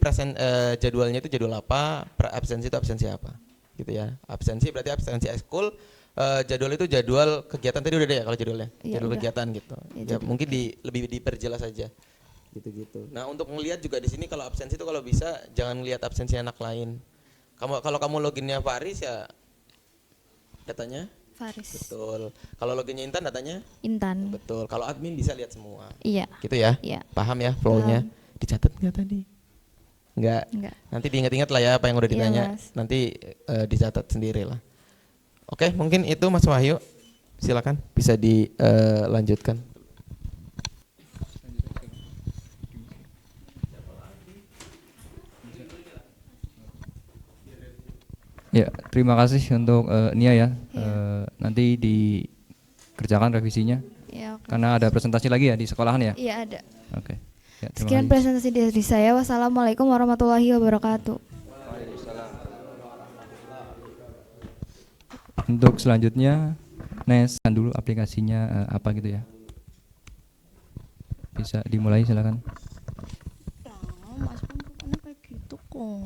jadwalnya itu jadwal apa, absensi itu absensi apa. Gitu ya. Absensi berarti absensi ekskul, jadwal itu jadwal kegiatan tadi udah deh ya kalau jadwalnya. Iya, Jadwal udah. kegiatan gitu. Iya, Ya jadwal mungkin lebih diperjelas aja. Gitu-gitu. Nah, untuk melihat juga di sini kalau absensi itu kalau bisa jangan lihat absensi anak lain. Kalau kamu loginnya Faris ya datanya Faris. betul. Kalau loginnya Intan datanya Intan. betul. Kalau admin bisa lihat semua. Iya. Gitu ya? Iya. Paham ya flow-nya? Dicatat nggak tadi? Nggak. Enggak. Nanti diingat-ingat lah ya apa yang udah Iya, ditanya. Mas. Nanti dicatat sendiri lah. Oke, mungkin itu Mas Wahyu. Silakan bisa dilanjutkan. Ya, terima kasih untuk Nia ya. Nanti dikerjakan revisinya. Iya, oke. Karena ada presentasi lagi ya di sekolahan ya. Iya, ada. Oke. Ya, terima Sekian kasih. presentasi dari saya. Wassalamualaikum warahmatullahi wabarakatuh. Untuk selanjutnya, Nes dulu aplikasinya apa gitu ya. Bisa dimulai silakan. Mas Pun bukannya kayak gitu kok.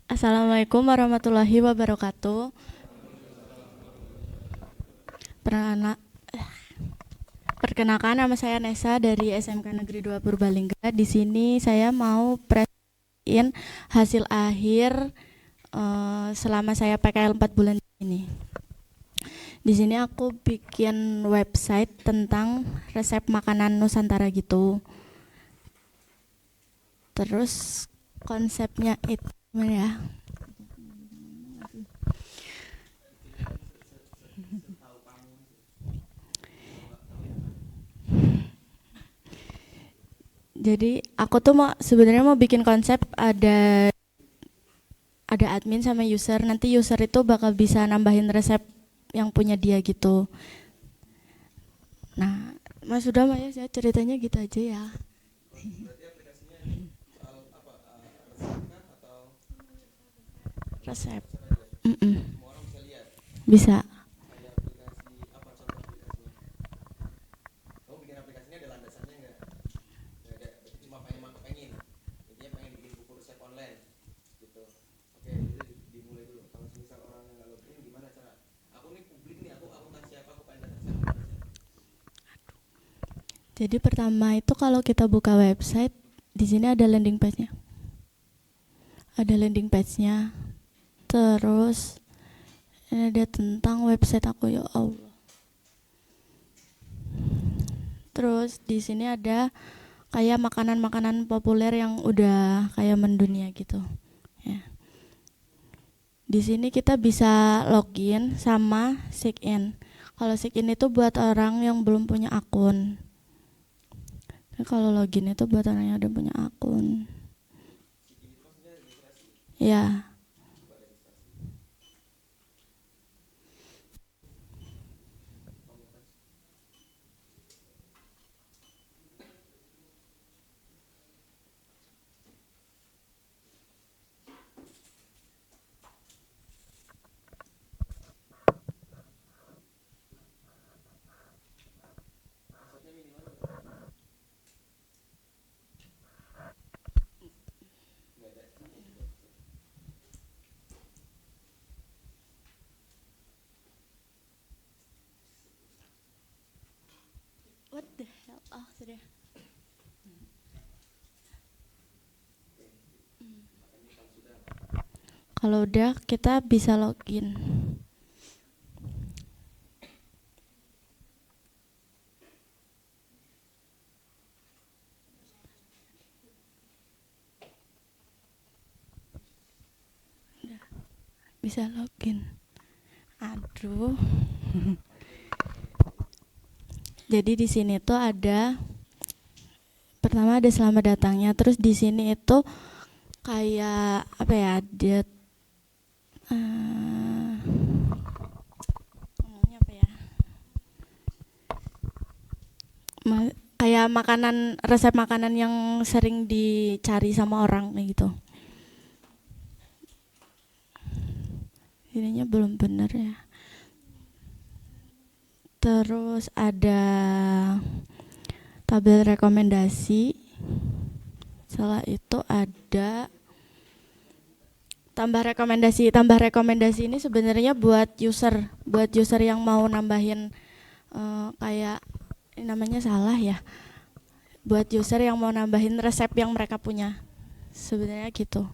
Assalamualaikum warahmatullahi wabarakatuh. Perkenalkan nama saya Nesa dari SMK Negeri 2 Purbalingga. Di sini saya mau presentasiin hasil akhir selama saya PKL 4 bulan ini. Di sini aku bikin website tentang resep makanan Nusantara gitu. Terus konsepnya itu gimana ya? Jadi aku tuh sebenarnya mau bikin konsep ada admin sama user. Nanti user itu bakal bisa nambahin resep yang punya dia gitu. Nah, Mas sudah Maya, saya ceritanya gitu aja ya. Resep. Bisa. Jadi pertama itu kalau kita buka website, di sini ada landing page-nya. ada landing page-nya. Terus ini ada tentang website aku, ya Allah. Terus di sini ada kayak makanan-makanan populer yang udah kayak mendunia gitu. Ya. Di sini kita bisa login sama check in. Kalau check in itu buat orang yang belum punya akun. Nah, kalau login itu buat orang yang udah punya akun. Ya. What the hell? Ah, sudah. Kalau udah kita bisa login. Udah, bisa login. Aduh. Jadi di sini tuh ada pertama ada selamat datangnya, terus di sini itu kayak apa ya, dia ngomongnya apa ya, kayak makanan, resep makanan yang sering dicari sama orang kayak gitu. Ininya belum bener ya. Terus ada tabel rekomendasi. Setelah itu ada tambah rekomendasi. Tambah rekomendasi ini sebenarnya buat user yang mau nambahin kayak ini namanya salah ya. Buat user yang mau nambahin resep yang mereka punya. Sebenarnya gitu.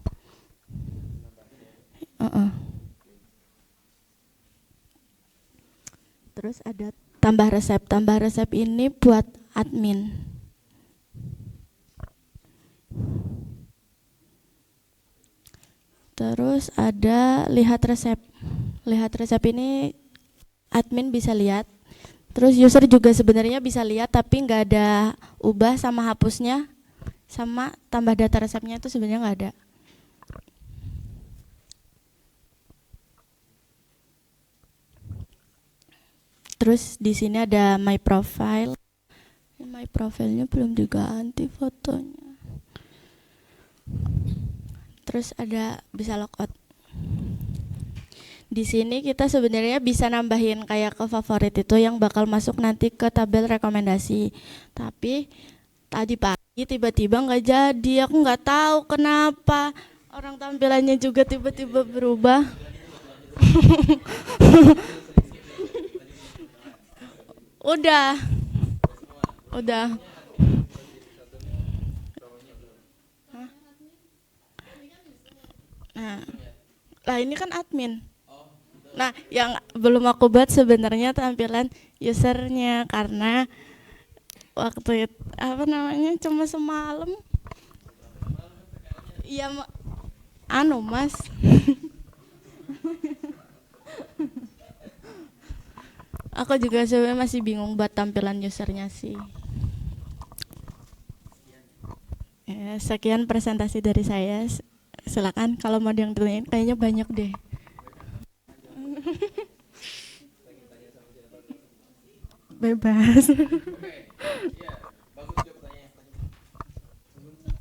Terus ada tambah resep. Tambah resep ini buat admin. Terus ada lihat resep. Lihat resep ini admin bisa lihat. Terus user juga sebenarnya bisa lihat, tapi nggak ada ubah sama hapusnya, sama tambah data resepnya itu sebenarnya nggak ada. Terus di sini ada my profile. My profile-nya belum diganti fotonya. Terus ada bisa logout. Di sini kita sebenarnya bisa nambahin kayak ke favorit itu yang bakal masuk nanti ke tabel rekomendasi. Tapi tadi pagi tiba-tiba nggak jadi. Aku nggak tahu kenapa. Orang tampilannya juga tiba-tiba berubah. Udah. Nah, lah ini kan admin. Nah, yang belum aku buat sebenarnya tampilan usernya karena waktu itu apa namanya cuma semalam. Iya, Mas. Aku juga sebenarnya masih bingung buat tampilan usernya sih. Ya, sekian presentasi dari saya. Silakan kalau mau yang ditanyain, kayaknya banyak deh. Bebas.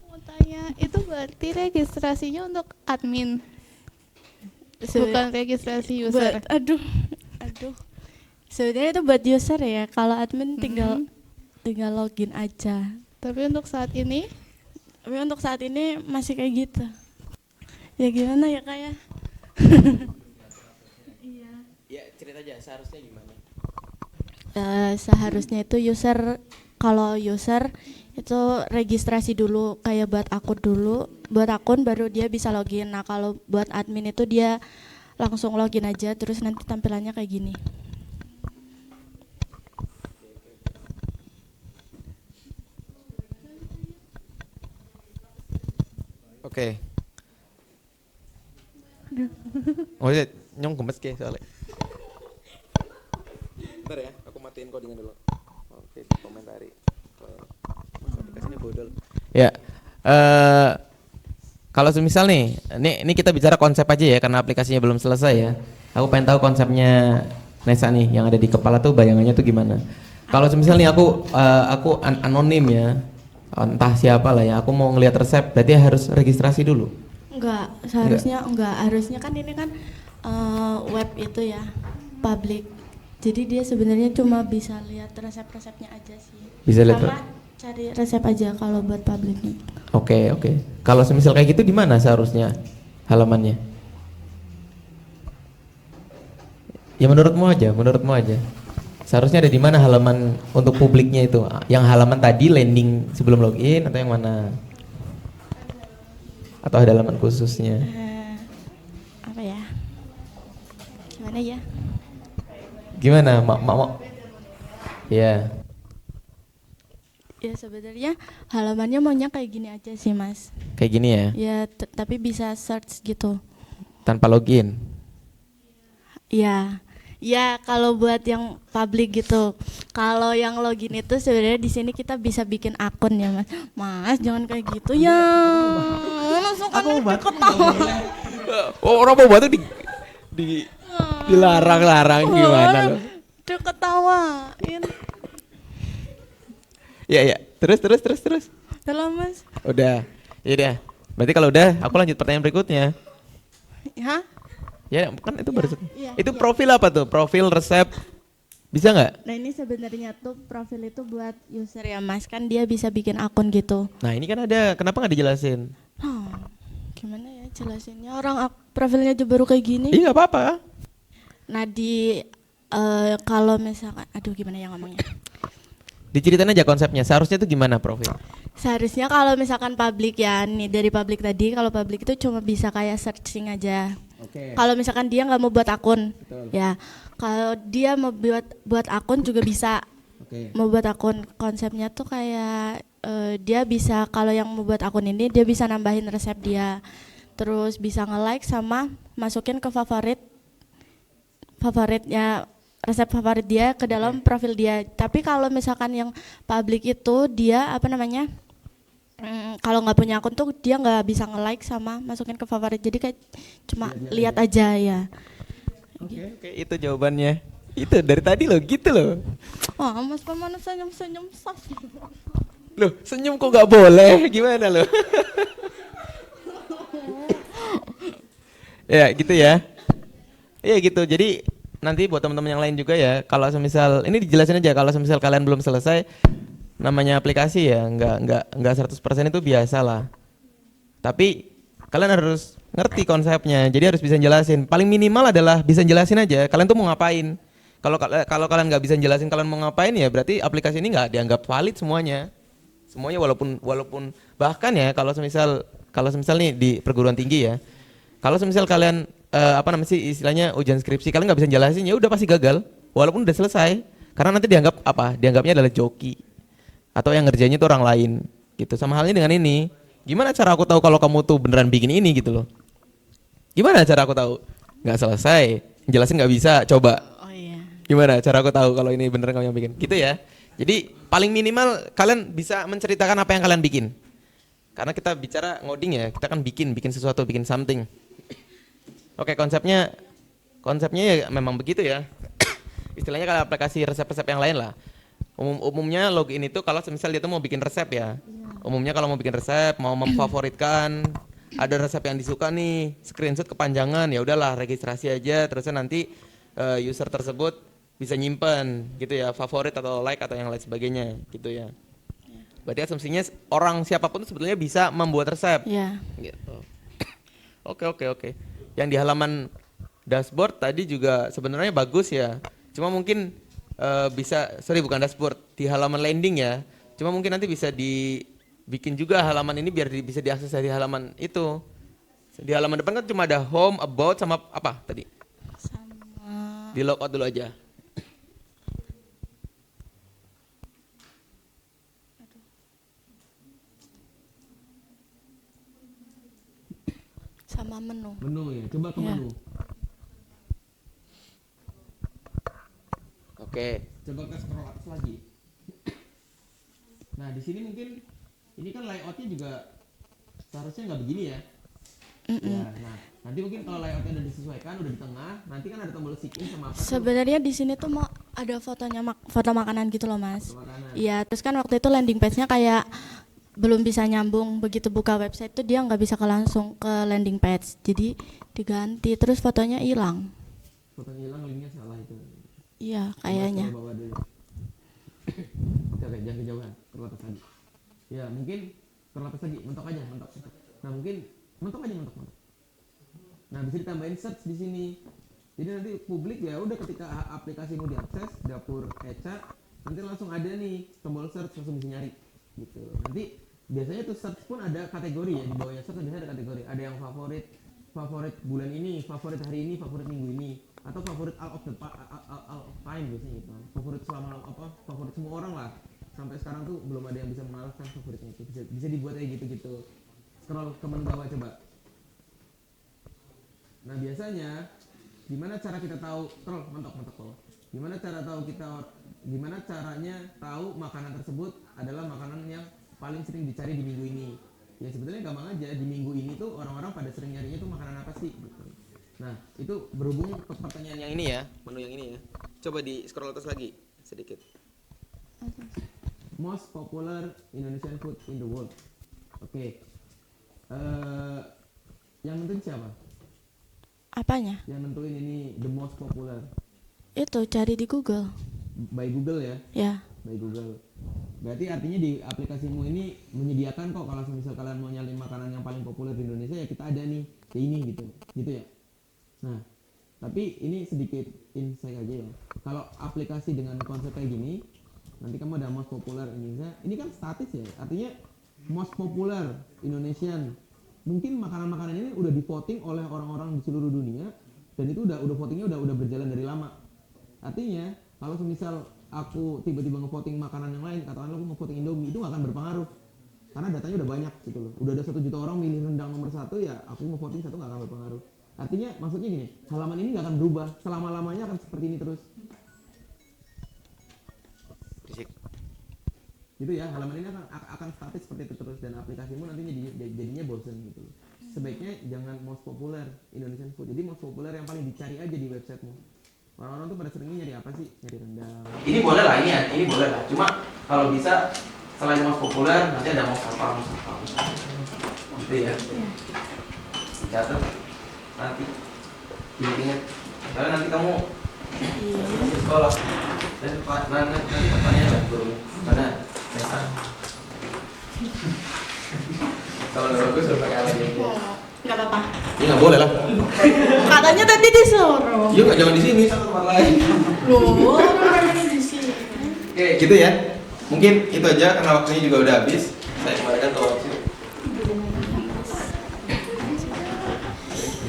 Mau tanya, itu berarti registrasinya untuk admin, bukan registrasi user? Aduh. Sebenarnya itu buat user ya. Kalau admin tinggal login aja. Tapi untuk saat ini? Tapi untuk saat ini masih kayak gitu. Ya gimana ya kayak? Iya. Ya cerita aja seharusnya gimana? Seharusnya itu user, kalau user itu registrasi dulu kayak buat akun dulu, buat akun baru dia bisa login. Nah kalau buat admin itu dia langsung login aja terus nanti tampilannya kayak gini. Oke. Oh iya, nyong gemes ke soalnya. Bentar ya, aku matiin codingnya dulu. Oke, komentari. Aplikasinya bodol. Ya, kalau semisal nih, ini kita bicara konsep aja ya, karena aplikasinya belum selesai ya. Aku pengen tahu konsepnya Nesa nih, yang ada di kepala tuh bayangannya tuh gimana. Kalau semisal nih aku anonim ya, entah siapa lah ya, aku mau ngelihat resep, berarti harus registrasi dulu. Enggak, seharusnya enggak. Harusnya kan ini kan web itu ya, public. Jadi dia sebenarnya cuma bisa lihat resep-resepnya aja sih. Bisa lihat. Sama cari resep aja kalau buat publiknya. Oke. Kalau semisal kayak gitu di mana seharusnya halamannya? Ya menurutmu aja. Seharusnya ada di mana halaman untuk publiknya itu? Yang halaman tadi landing sebelum login atau yang mana? Atau ada halaman khususnya? Apa ya? Gimana ya? Gimana? Mau? Ya. Ya sebenarnya halamannya maunya kayak gini aja sih mas. Kayak gini ya? Ya tapi bisa search gitu. Tanpa login? Ya kalau buat yang public gitu. Kalau yang login itu sebenarnya di sini kita bisa bikin akun ya mas. Mas jangan kayak gitu ya. Aku mau ketawa. Oh orang mau batu dilarang-larang gimana loh? Udah ketawain. Ya. Terus. Halo mas. Udah. Iya. Berarti kalau udah, aku lanjut pertanyaan berikutnya. Hah? Ya kan itu baru. Iya, Itu iya. profil apa tuh? Profil resep. Bisa nggak? Nah ini sebenarnya tuh profil itu buat user ya mas, kan dia bisa bikin akun gitu. Nah ini kan ada, kenapa nggak dijelasin? Gimana ya jelasinnya, orang profilnya aja baru kayak gini. Iya nggak apa-apa. Nah kalau misalkan, aduh gimana ya ngomongnya. Diceritain aja konsepnya, seharusnya tuh gimana profil? Seharusnya kalau misalkan public ya, nih dari public tadi, kalau public itu cuma bisa kayak searching aja. Kalau misalkan dia nggak mau buat akun, ya. Kalau dia mau buat akun juga bisa. Mau buat akun, konsepnya tuh kayak dia bisa, kalau yang mau buat akun ini dia bisa nambahin resep dia, terus bisa nge-like sama masukin ke favoritnya resep favorit dia ke dalam profil dia. Tapi kalau misalkan yang public itu dia kalau nggak punya akun tuh dia nggak bisa nge-like sama masukin ke favorit, jadi kayak cuma lihat aja ya. Oke, itu jawabannya. Itu dari tadi loh, gitu loh. Oh mas Pemana senyum sas. Loh, senyum kok nggak boleh? Gimana loh? Ya gitu ya. Iya gitu. Jadi nanti buat teman-teman yang lain juga ya, kalau semisal ini dijelasin aja, kalau semisal kalian belum selesai, namanya aplikasi ya, nggak 100% itu biasa lah. Tapi kalian harus ngerti konsepnya, jadi harus bisa jelasin. Paling minimal adalah bisa jelasin aja, kalian tuh mau ngapain. Kalau kalian nggak bisa jelasin kalian mau ngapain ya, berarti aplikasi ini nggak dianggap valid semuanya. Semuanya walaupun bahkan ya kalau semisal nih di perguruan tinggi ya, kalau semisal kalian istilahnya ujian skripsi kalian nggak bisa jelasin, ya udah pasti gagal walaupun udah selesai, karena nanti dianggapnya adalah joki atau yang ngerjainnya itu orang lain gitu. Sama halnya dengan ini, gimana cara aku tahu kalau kamu tuh beneran bikin ini gitu loh? Gimana cara aku tahu? Nggak selesai, jelasin nggak bisa, coba. Oh iya. Gimana cara aku tahu kalau ini beneran kamu yang bikin? Gitu ya. Jadi paling minimal kalian bisa menceritakan apa yang kalian bikin. Karena kita bicara ngoding ya, kita kan bikin sesuatu, bikin something. Oke, konsepnya ya memang begitu ya. Istilahnya kalau aplikasi resep-resep yang lain lah. Umumnya login itu kalau misal dia tuh mau bikin resep ya. Umumnya kalau mau bikin resep, mau memfavoritkan, ada resep yang disuka nih, screenshot kepanjangan, ya udahlah registrasi aja, terusnya nanti user tersebut bisa nyimpen gitu ya, favorit atau like atau yang lain sebagainya gitu ya. Berarti asumsinya orang siapapun tuh sebetulnya bisa membuat resep. Iya. Gitu. Oke. Yang di halaman dashboard tadi juga sebenarnya bagus ya. Cuma mungkin bukan dashboard, di halaman landing ya. Cuma mungkin nanti bisa dibikin juga halaman ini biar bisa diakses dari halaman itu. Di halaman depan kan cuma ada home, about, sama apa tadi? Sama Di logout dulu aja. sama menu. Menu ya, coba ke Ya. menu. Oke, coba ke scroll atas lagi. Nah, di sini mungkin ini kan layoutnya juga seharusnya nggak begini ya. Ya, nah nanti mungkin kalau layoutnya udah disesuaikan, udah di tengah, nanti kan ada tombol sign in sama apa? Sebenarnya di sini tuh mau ada fotonya foto makanan gitu loh Mas. Foto makanan. Iya, terus kan waktu itu landing page-nya kayak belum bisa nyambung, begitu buka website tuh dia nggak bisa langsung ke landing page, jadi diganti, terus fotonya hilang. Fotonya hilang, linknya salah itu. Iya, Coba kayaknya. scroll bawah dulu. Oke, jangan kejauhan, scroll atas lagi. Ya mungkin scroll atas lagi, mentok aja, mentok. Nah mungkin mentok aja, mentok. Nah bisa ditambahin search di sini. Jadi nanti publik ya udah ketika aplikasimu diakses dapur Eca, nanti langsung ada nih tombol search, langsung bisa nyari gitu. Nanti biasanya tuh search pun ada kategori ya, di bawahnya search biasanya ada kategori. Ada yang favorit bulan ini, favorit hari ini, favorit minggu ini, atau favorit all of time biasanya gitu. Favorit selama favorit semua orang lah. Sampai sekarang tuh belum ada yang bisa mengalahkan favoritnya itu. Bisa dibuat kayak gitu. Scroll ke menu bawah coba. Nah biasanya gimana cara kita tahu mentok bawah. Gimana caranya tahu makanan tersebut adalah makanan yang paling sering dicari di minggu ini? Ya sebetulnya gampang aja, di minggu ini tuh orang-orang pada sering nyarinya tuh makanan apa sih gitu. Nah itu berhubung ke pertanyaan yang ini ya, menu yang ini ya. Coba di scroll atas lagi sedikit. Most popular Indonesian food in the world. Oke. Yang nentuin siapa? Apanya? Yang nentuin ini the most popular Itu cari di Google. by Google ya? Ya. By Google. Berarti artinya di aplikasimu ini menyediakan kok kalau misal kalian mau nyari makanan yang paling populer di Indonesia ya kita ada nih, ya ini gitu ya. Nah, tapi ini sedikit insight aja ya. Kalau aplikasi dengan konsep kayak gini, nanti kamu ada most popular Indonesia, ini kan statis ya, artinya most popular Indonesian. Mungkin makanan-makanan ini udah di voting oleh orang-orang di seluruh dunia dan itu udah votingnya udah berjalan dari lama. Artinya kalau misal aku tiba-tiba ngevoting makanan yang lain, katakanlah aku ngevoting Indomie, itu gak akan berpengaruh karena datanya udah banyak gitu loh. Udah ada 1 juta orang milih rendang nomor 1, ya aku ngevoting 1 gak akan berpengaruh. Artinya maksudnya gini, halaman ini gak akan berubah, selama-lamanya akan seperti ini terus gitu ya. Halaman ini akan statis seperti itu terus dan aplikasimu nantinya jadinya bosen gitu loh. Sebaiknya jangan most popular Indonesian food, jadi most popular yang paling dicari aja di websitemu. Orang-orang tuh pada seringnya nyari apa sih? Nyari rendang. Ini boleh lah, ini boleh lah. Cuma kalau bisa selain most populer nanti ada most apa. Gitu ya. Catat nanti. Ingat. Karena nanti kamu masih sekolah. Dan nanti pertanyaan lah guru. Mana? Nesa. Kalau menurut gue suruh pakai alat ini. Nggak apa-apa. Ya nggak boleh lah. Katanya tadi disuruh. Yuk jangan di sini, sama tempat lain. Loh, orang di sini. Oke, gitu ya. Mungkin itu aja karena waktunya juga udah habis. Saya kembalikan ke waktu.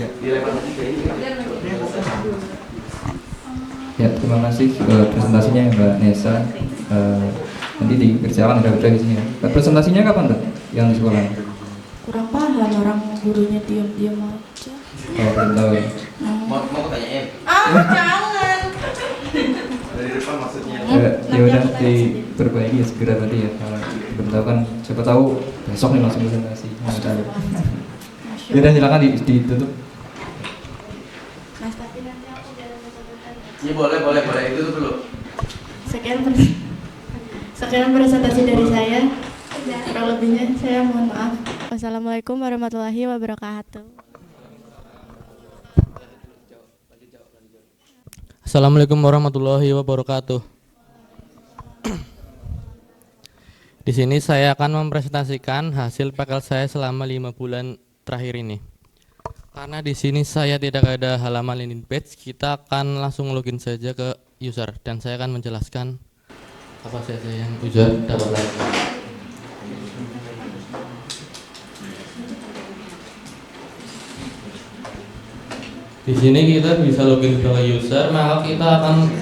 Ya. Dilempar nanti ke ini. Ya, terima kasih presentasinya Mbak Nesa. Nanti dikerjakan ada di sini ya. Presentasinya kapan Mbak? Yang di sekolah? Kurang paham, orang gurunya diam-diam aja. Oh, belum tahu ya. Mau aku tanyain. Jangan. Dari depan maksudnya. Ya udah diperbaiki ya segera berarti ya. Kalau belum tahu kan siapa tahu besok nih langsung presentasi. Nggak tahu. Ya udah silakan ditutup. Mas, tapi nanti aku jalan sebentar. Iya boleh itu dulu. Sekian presentasi dari saya. Kurang lebihnya saya mohon maaf. Wassalamualaikum warahmatullahi wabarakatuh. Assalamualaikum warahmatullahi wabarakatuh. Di sini saya akan mempresentasikan hasil PKL saya selama 5 bulan terakhir ini. Karena di sini saya tidak ada halaman landing page, kita akan langsung login saja ke user dan saya akan menjelaskan apa saja yang user dapat lakukan. Di sini kita bisa login sebagai user, maka kita akan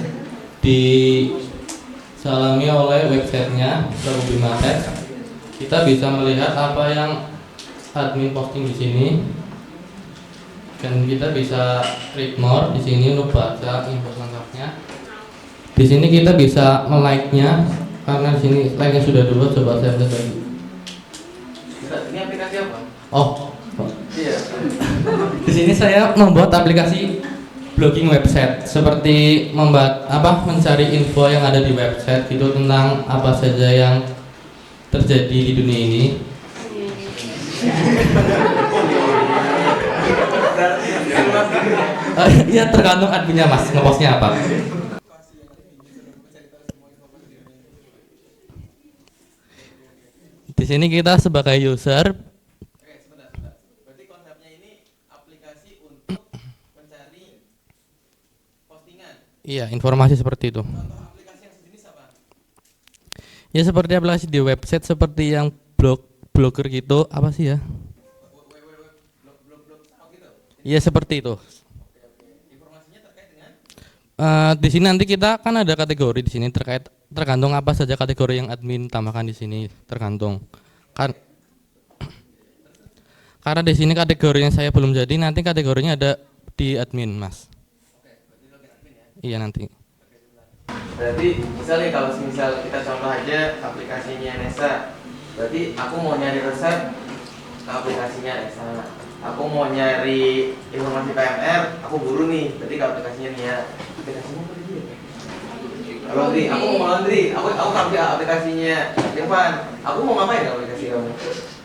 disalami oleh websitenya Prabubima Tech. Kita bisa melihat apa yang admin posting di sini, dan kita bisa read more di sini untuk baca info lengkapnya. Di sini kita bisa like-nya, karena di sini like-nya sudah dulu. Coba saya lihat lagi. Ini aplikasi apa? Oh, Iya. di sini saya membuat aplikasi blogging website, seperti mencari info yang ada di website gitu tentang apa saja yang terjadi di dunia ini. Ya tergantung adminnya mas, ngepostnya apa. Di sini kita sebagai user. Berarti konsepnya ini aplikasi untuk mencari postingan. Iya, informasi seperti itu. Contoh aplikasi yang sejenis apa? Ya seperti aplikasi di website seperti yang blogger gitu, apa sih ya? Iya seperti itu. Informasinya terkait dengan? Di sini nanti kita kan ada kategori di sini tergantung apa saja kategori yang admin tambahkan di sini, tergantung. Karena di sini kategorinya saya belum jadi, nanti kategorinya ada di admin mas. Iya nanti. Berarti misalnya kalau misal kita contoh aja aplikasinya Nesa, berarti aku mau nyari resep ke aplikasinya Nesa. Aku mau nyari informasi PMR, aku guru nih, berarti ke aplikasinya Nia. Aplikasinya apa dia? Laundry, aku mau laundry, aku pakai aplikasinya Irfan. Aku mau ngapain ke aplikasi kamu?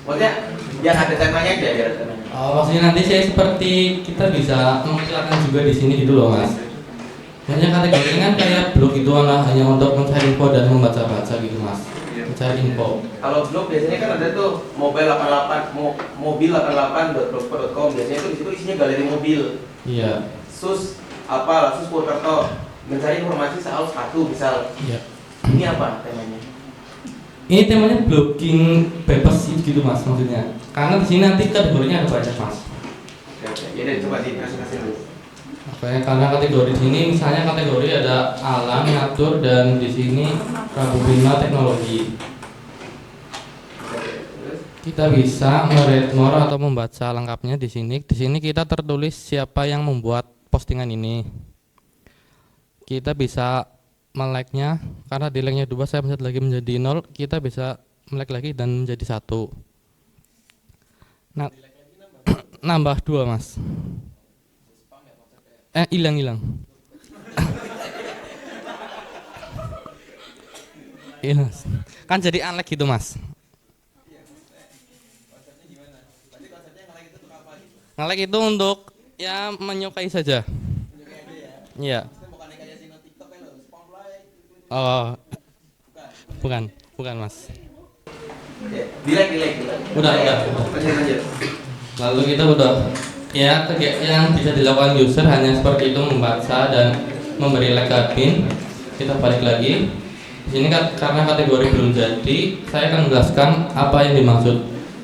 Maksudnya biar ada temanya aja, biar ada temanya. Oh, maksudnya nanti saya seperti kita bisa mengiklankan juga di sini gitu loh mas. Hanya kategori kan kayak blog itu hanya untuk mencari info dan membaca-baca gitu mas. Mencari info. Kalau blog biasanya kan ada tuh mobil88.blogspot.com, biasanya itu di situ isinya galeri mobil. Iya. Sus Purwokerto, mencari informasi soal sepatu misal. Iya. Ini apa temanya? Ini temanya blogging bebas sih gitu mas maksudnya. Karena di sini nanti kategorinya ada banyak mas. Oke. Jadi coba dipresentasi dulu. Oke, karena kategori di sini misalnya kategori ada alam, natur, dan di sini Prabubima teknologi. Kita bisa meread more atau membaca lengkapnya di sini. Di sini kita tertulis siapa yang membuat postingan ini. Kita bisa melike-nya, karena di like-nya 2 saya pencet lagi menjadi 0, kita bisa melike lagi dan menjadi 1. Nah, nambah 2 mas. Hilang. Iya, kan jadi unlike gitu mas. Nge-like itu untuk ya menyukai saja. Iya. Oh, bukan mas. Dilek. Udah. Lanjut. Lalu kita udah ya yang bisa dilakukan user hanya seperti itu, membaca dan memberi like ke admin. Kita balik lagi. Di sini karena kategori belum jadi, saya akan menjelaskan apa yang dimaksud.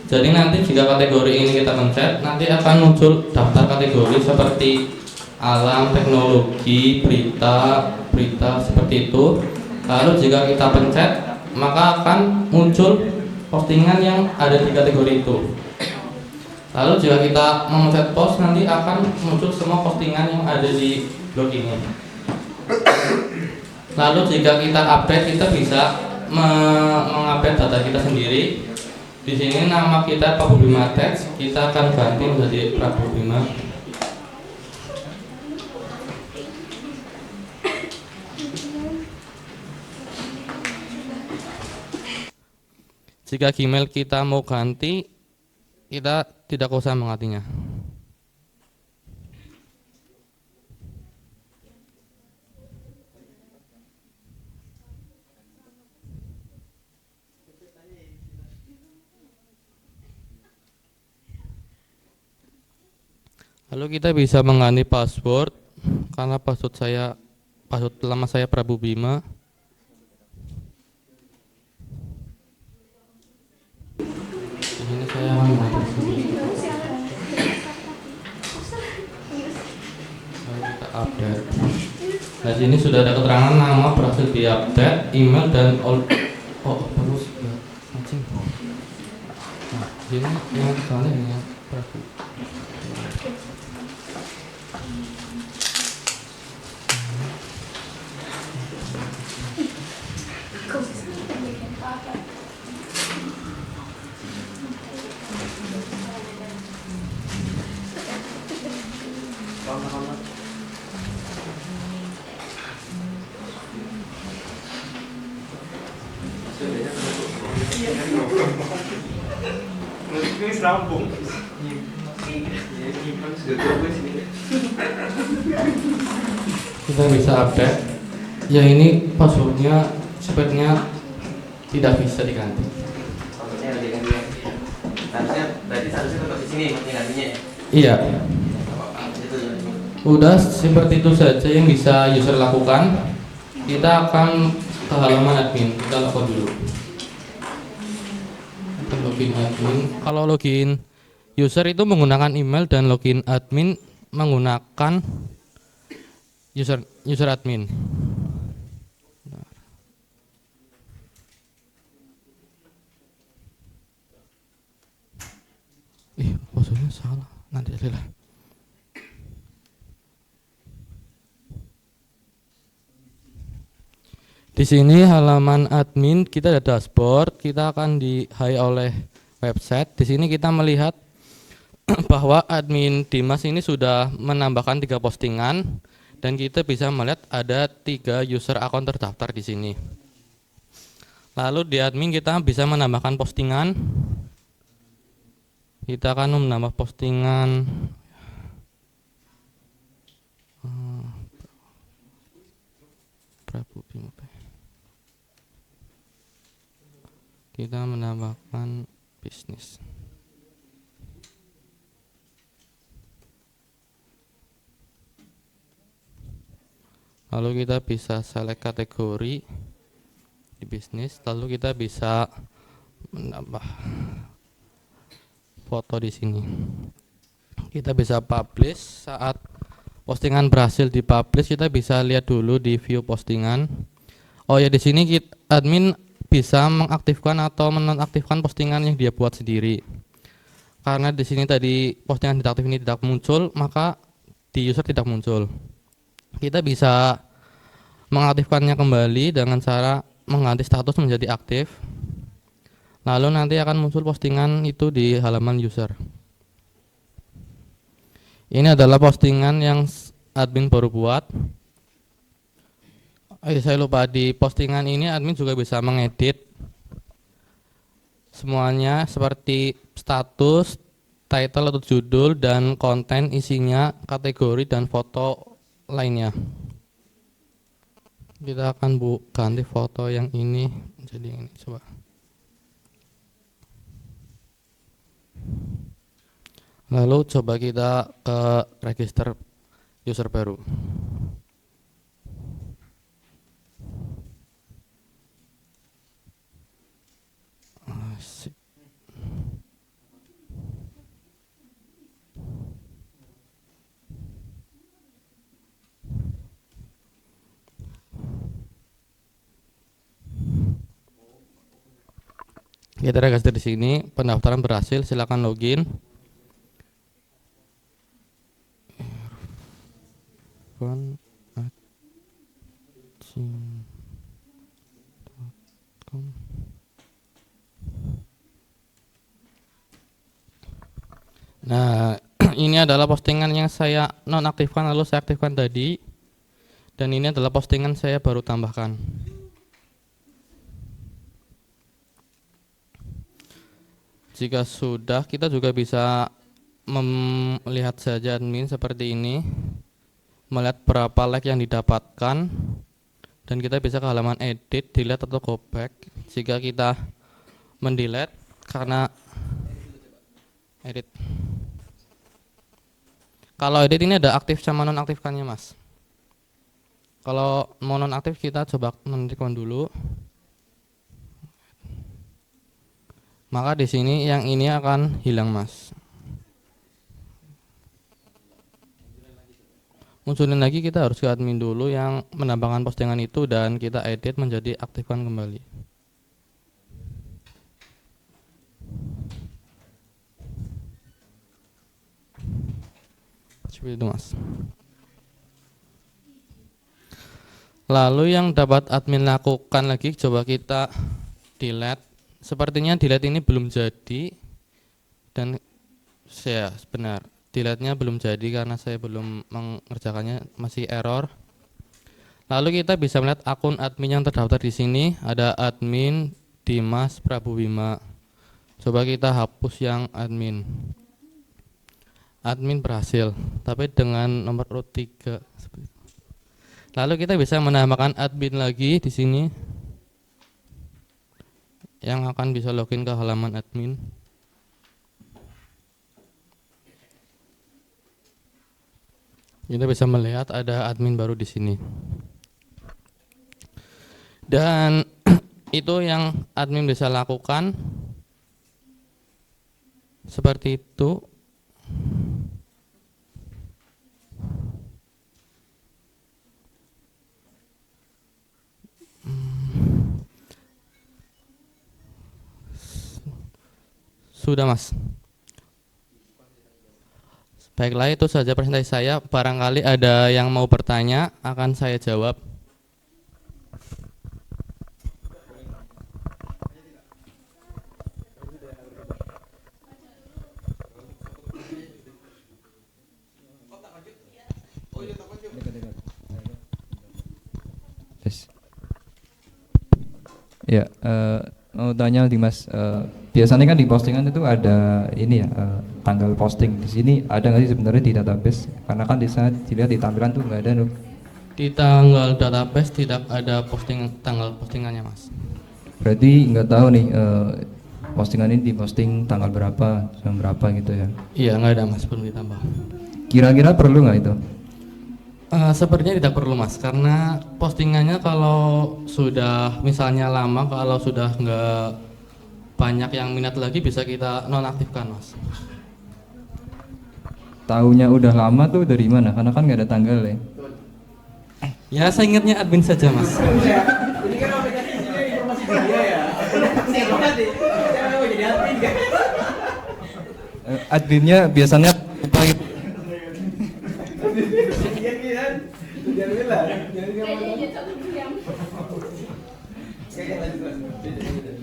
Jadi nanti jika kategori ini kita pencet, nanti akan muncul daftar kategori seperti alam, teknologi, berita seperti itu. Lalu jika kita pencet, maka akan muncul postingan yang ada di kategori itu. Lalu jika kita memencet post, nanti akan muncul semua postingan yang ada di blog ini. Lalu jika kita update, kita bisa mengupdate data kita sendiri. Di sini nama kita Prabubima Tech, kita akan ganti menjadi Prabubima. Jika Gmail kita mau ganti, kita tidak usah menggantinya. Lalu kita bisa mengganti password, karena password lama saya Prabubima. Ini saya Nah, sini sudah ada keterangan nama berhasil diupdate, email dan terus anjing. Nah, sini yang soalnya ini yang berhasil. Kita bisa update. Ya ini passwordnya sepertinya tidak bisa diganti. Maksudnya diganti. Harusnya berarti seharusnya tetap di sini gantinya ya. Iya. Udah seperti itu saja yang bisa user lakukan. Kita akan ke halaman admin. Kita login dulu. Kita login admin. Kalau login user itu menggunakan email dan login admin menggunakan user admin. Passwordnya salah. Nanti lah. Di sini halaman admin kita ada dashboard, kita akan di-hide oleh website. Di sini kita melihat bahwa admin Dimas ini sudah menambahkan 3 postingan dan kita bisa melihat ada 3 user akun terdaftar di sini. Lalu di admin kita bisa menambahkan postingan. Kita akan menambah postingan kita menambahkan bisnis. Lalu kita bisa select kategori di bisnis, lalu kita bisa menambah foto di sini. Kita bisa publish. Saat postingan berhasil dipublish, kita bisa lihat dulu di view postingan. Oh ya, di sini admin bisa mengaktifkan atau menonaktifkan postingan yang dia buat sendiri. Karena di sini tadi postingan tidak aktif ini tidak muncul, maka di user tidak muncul. Kita bisa mengaktifkannya kembali dengan cara mengganti status menjadi aktif. Lalu nanti akan muncul postingan itu di halaman user. Ini adalah postingan yang admin baru buat. Saya lupa, di postingan ini admin juga bisa mengedit semuanya seperti status, title atau judul, dan konten isinya, kategori dan foto lainnya. Kita akan ganti foto yang ini jadi ini, coba. Lalu coba kita ke register user baru. Kita register di sini, pendaftaran berhasil, silakan login. Nah, ini adalah postingan yang saya nonaktifkan lalu saya aktifkan tadi, dan ini adalah postingan saya baru tambahkan. Jika sudah, kita juga bisa melihat saja admin seperti ini, melihat berapa like yang didapatkan, dan kita bisa ke halaman edit, delete atau go back. Jika kita mendelete karena edit, kalau edit ini ada aktif sama nonaktifkannya, Mas. Kalau mau nonaktif kita coba nonaktifkan dulu. Maka di sini yang ini akan hilang, Mas. munculin lagi, kita harus ke admin dulu yang menambahkan postingan itu dan kita edit menjadi aktifkan kembali. Seperti itu mas. Lalu yang dapat admin lakukan lagi, coba kita delete. Sepertinya delete ini belum jadi dan saya benar, delete-nya belum jadi karena saya belum mengerjakannya, masih error. Lalu kita bisa melihat akun admin yang terdaftar di sini, ada admin Dimas Prabu Wima. Coba kita hapus yang admin. Admin berhasil, tapi dengan nomor urut 3. Lalu kita bisa menambahkan admin lagi di sini yang akan bisa login ke halaman admin. Kita bisa melihat ada admin baru di sini. Dan itu yang admin bisa lakukan. Seperti itu. Sudah mas. Baiklah, itu saja presentasi saya. Barangkali ada yang mau bertanya, akan saya jawab. Ya, mau tanya Dimas, biasanya kan di postingan itu ada ini ya, tanggal posting. Di sini ada nggak sih sebenarnya di database? Karena kan di sana dilihat di tampilan tuh nggak ada tuh. Di tanggal database tidak ada tanggal postingannya mas. Berarti nggak tahu nih postingan ini diposting tanggal berapa, jam berapa gitu ya? Iya, nggak ada mas, belum ditambah. Kira-kira perlu nggak itu? Sepertinya tidak perlu mas, karena postingannya kalau sudah misalnya lama, kalau sudah nggak banyak yang minat lagi, bisa kita nonaktifkan mas. Taunya udah lama tuh dari mana? Karena kan nggak ada tanggal ya. Ya saya ingatnya admin saja mas. Ini kan aplikasinya informasi dia ya. Jadi admin kan. Adminnya biasanya apa gitu?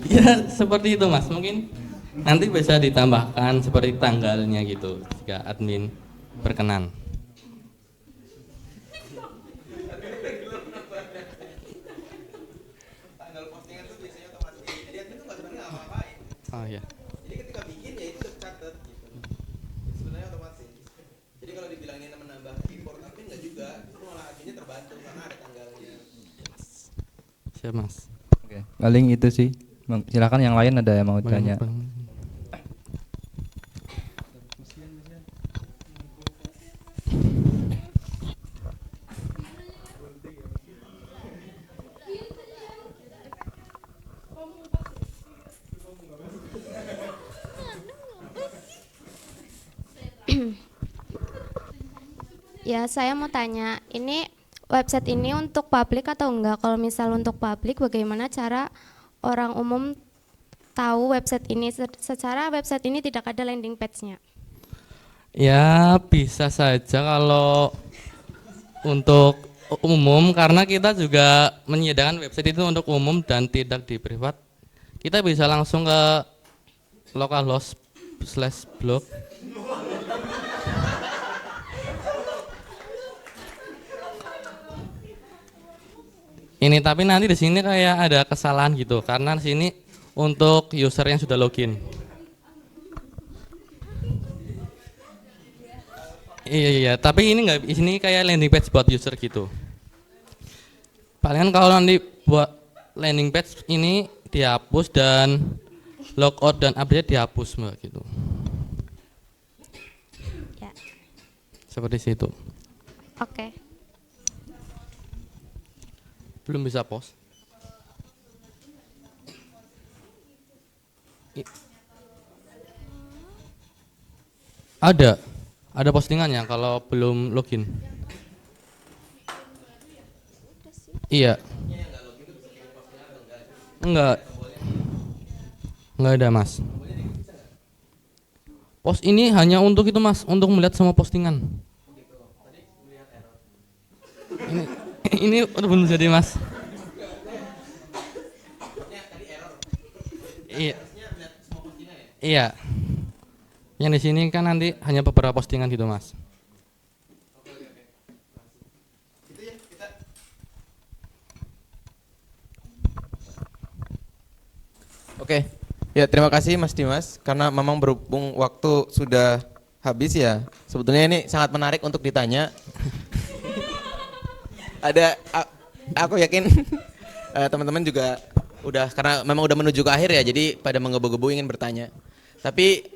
Ya seperti itu mas, mungkin nanti bisa ditambahkan seperti tanggalnya gitu jika admin berkenan. Oh ya. Jadi ketika bikin ya itu tercatat gitu. Sebenarnya otomatis. Jadi kalau dibilangin menambah import admin nggak juga, itu malah adminnya terbantu karena ada tanggalnya. Siap mas. Oke, paling itu sih. Silakan yang lain ada yang mau tanya. Ya, saya mau tanya, ini website ini untuk publik atau enggak? Kalau misal untuk publik, bagaimana cara orang umum tahu website ini? Secara website ini tidak ada landing page-nya. Ya bisa saja kalau untuk umum, karena kita juga menyediakan website itu untuk umum dan tidak di privat. Kita bisa langsung ke localhost/blog. Ini tapi nanti di sini kayak ada kesalahan gitu karena di sini untuk user yang sudah login. Iya, tapi ini enggak, ini kayak landing page buat user gitu. Palingan kalau nanti buat landing page ini dihapus dan logout dan update dihapus Mbak gitu. Ya. Seperti situ. Oke. Belum bisa post. Ada postingannya kalau belum login. Iya. Enggak. Enggak ada, Mas. Pos ini hanya untuk itu, Mas, untuk melihat semua postingan. Ini belum jadi, Mas. Iya. Iya. Yang di sini kan nanti hanya beberapa postingan gitu, Mas. Oke, ya terima kasih Mas Dimas, karena memang berhubung waktu sudah habis ya. Sebetulnya ini sangat menarik untuk ditanya. Aku yakin teman-teman juga udah, karena memang udah menuju ke akhir ya, jadi pada menggebu-gebu ingin bertanya. Tapi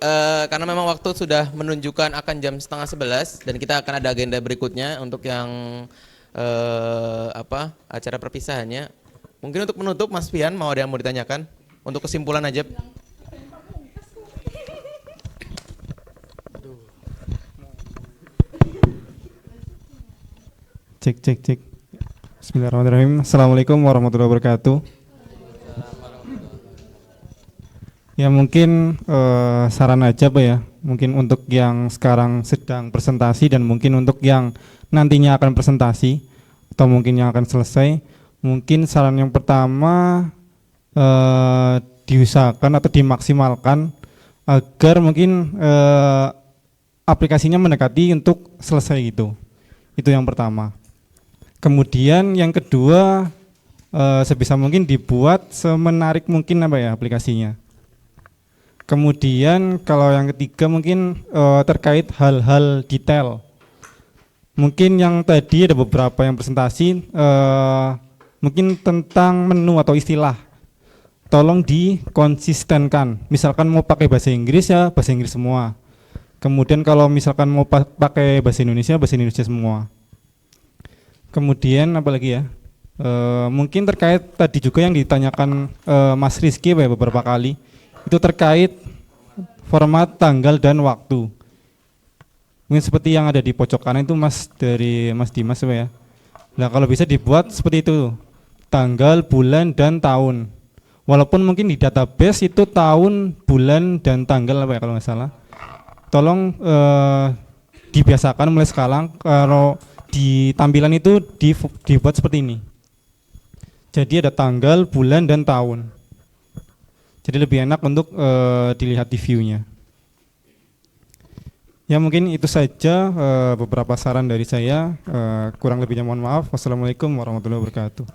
karena memang waktu sudah menunjukkan akan jam 10:30 dan kita akan ada agenda berikutnya untuk yang acara perpisahannya. Mungkin untuk menutup, Mas Pian mau ada yang mau ditanyakan? Untuk kesimpulan aja. Cek. Bismillahirrahmanirrahim. Assalamualaikum warahmatullahi wabarakatuh. Ya mungkin saran aja Pak ya. Mungkin untuk yang sekarang sedang presentasi dan mungkin untuk yang nantinya akan presentasi atau mungkin yang akan selesai. Mungkin saran yang pertama diusahakan atau dimaksimalkan agar mungkin aplikasinya mendekati untuk selesai gitu. Itu yang pertama. Kemudian yang kedua sebisa mungkin dibuat semenarik mungkin aplikasinya. Kemudian kalau yang ketiga mungkin terkait hal-hal detail. Mungkin yang tadi ada beberapa yang presentasi mungkin tentang menu atau istilah. Tolong dikonsistenkan. Misalkan mau pakai bahasa Inggris ya bahasa Inggris semua. Kemudian kalau misalkan mau pakai bahasa Indonesia semua. Kemudian apalagi ya? Mungkin terkait tadi juga yang ditanyakan Mas Rizky ya beberapa kali. Itu terkait format, tanggal dan waktu. Mungkin seperti yang ada di pojok kanan itu dari Mas Dimas ya. Nah kalau bisa dibuat seperti itu. Tanggal, bulan dan tahun. Walaupun mungkin di database itu tahun, bulan, dan tanggal kalau nggak salah. Tolong dibiasakan mulai sekarang kalau di tampilan itu dibuat seperti ini. Jadi ada tanggal, bulan, dan tahun. Jadi lebih enak untuk dilihat di view-nya. Ya mungkin itu saja beberapa saran dari saya. Kurang lebihnya mohon maaf. Wassalamualaikum warahmatullahi wabarakatuh.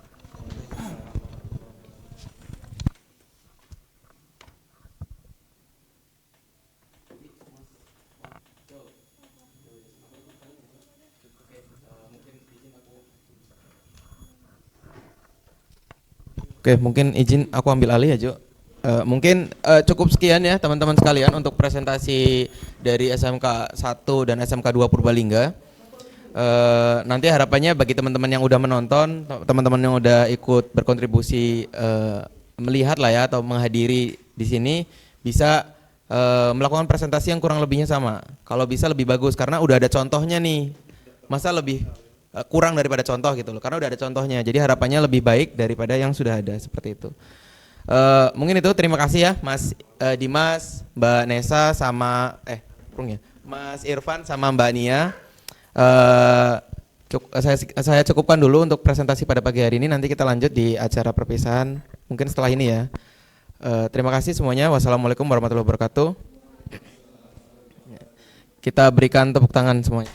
Oke, mungkin izin aku ambil alih ya, Jo. Mungkin cukup sekian ya teman-teman sekalian untuk presentasi dari SMK 1 dan SMK 2 Purbalingga. Nanti harapannya bagi teman-teman yang udah menonton, teman-teman yang udah ikut berkontribusi melihat lah ya atau menghadiri di sini bisa melakukan presentasi yang kurang lebihnya sama. Kalau bisa lebih bagus karena udah ada contohnya nih. Masa lebih kurang daripada contoh gitu loh, karena udah ada contohnya. Jadi harapannya lebih baik daripada yang sudah ada seperti itu. Mungkin itu, terima kasih ya Mas Dimas, Mbak Nesa sama Mas Irfan sama Mbak Nia. Saya cukupkan dulu untuk presentasi pada pagi hari ini. Nanti kita lanjut di acara perpisahan mungkin setelah ini ya. Terima kasih semuanya. Wassalamualaikum warahmatullahi wabarakatuh. Kita berikan tepuk tangan semuanya.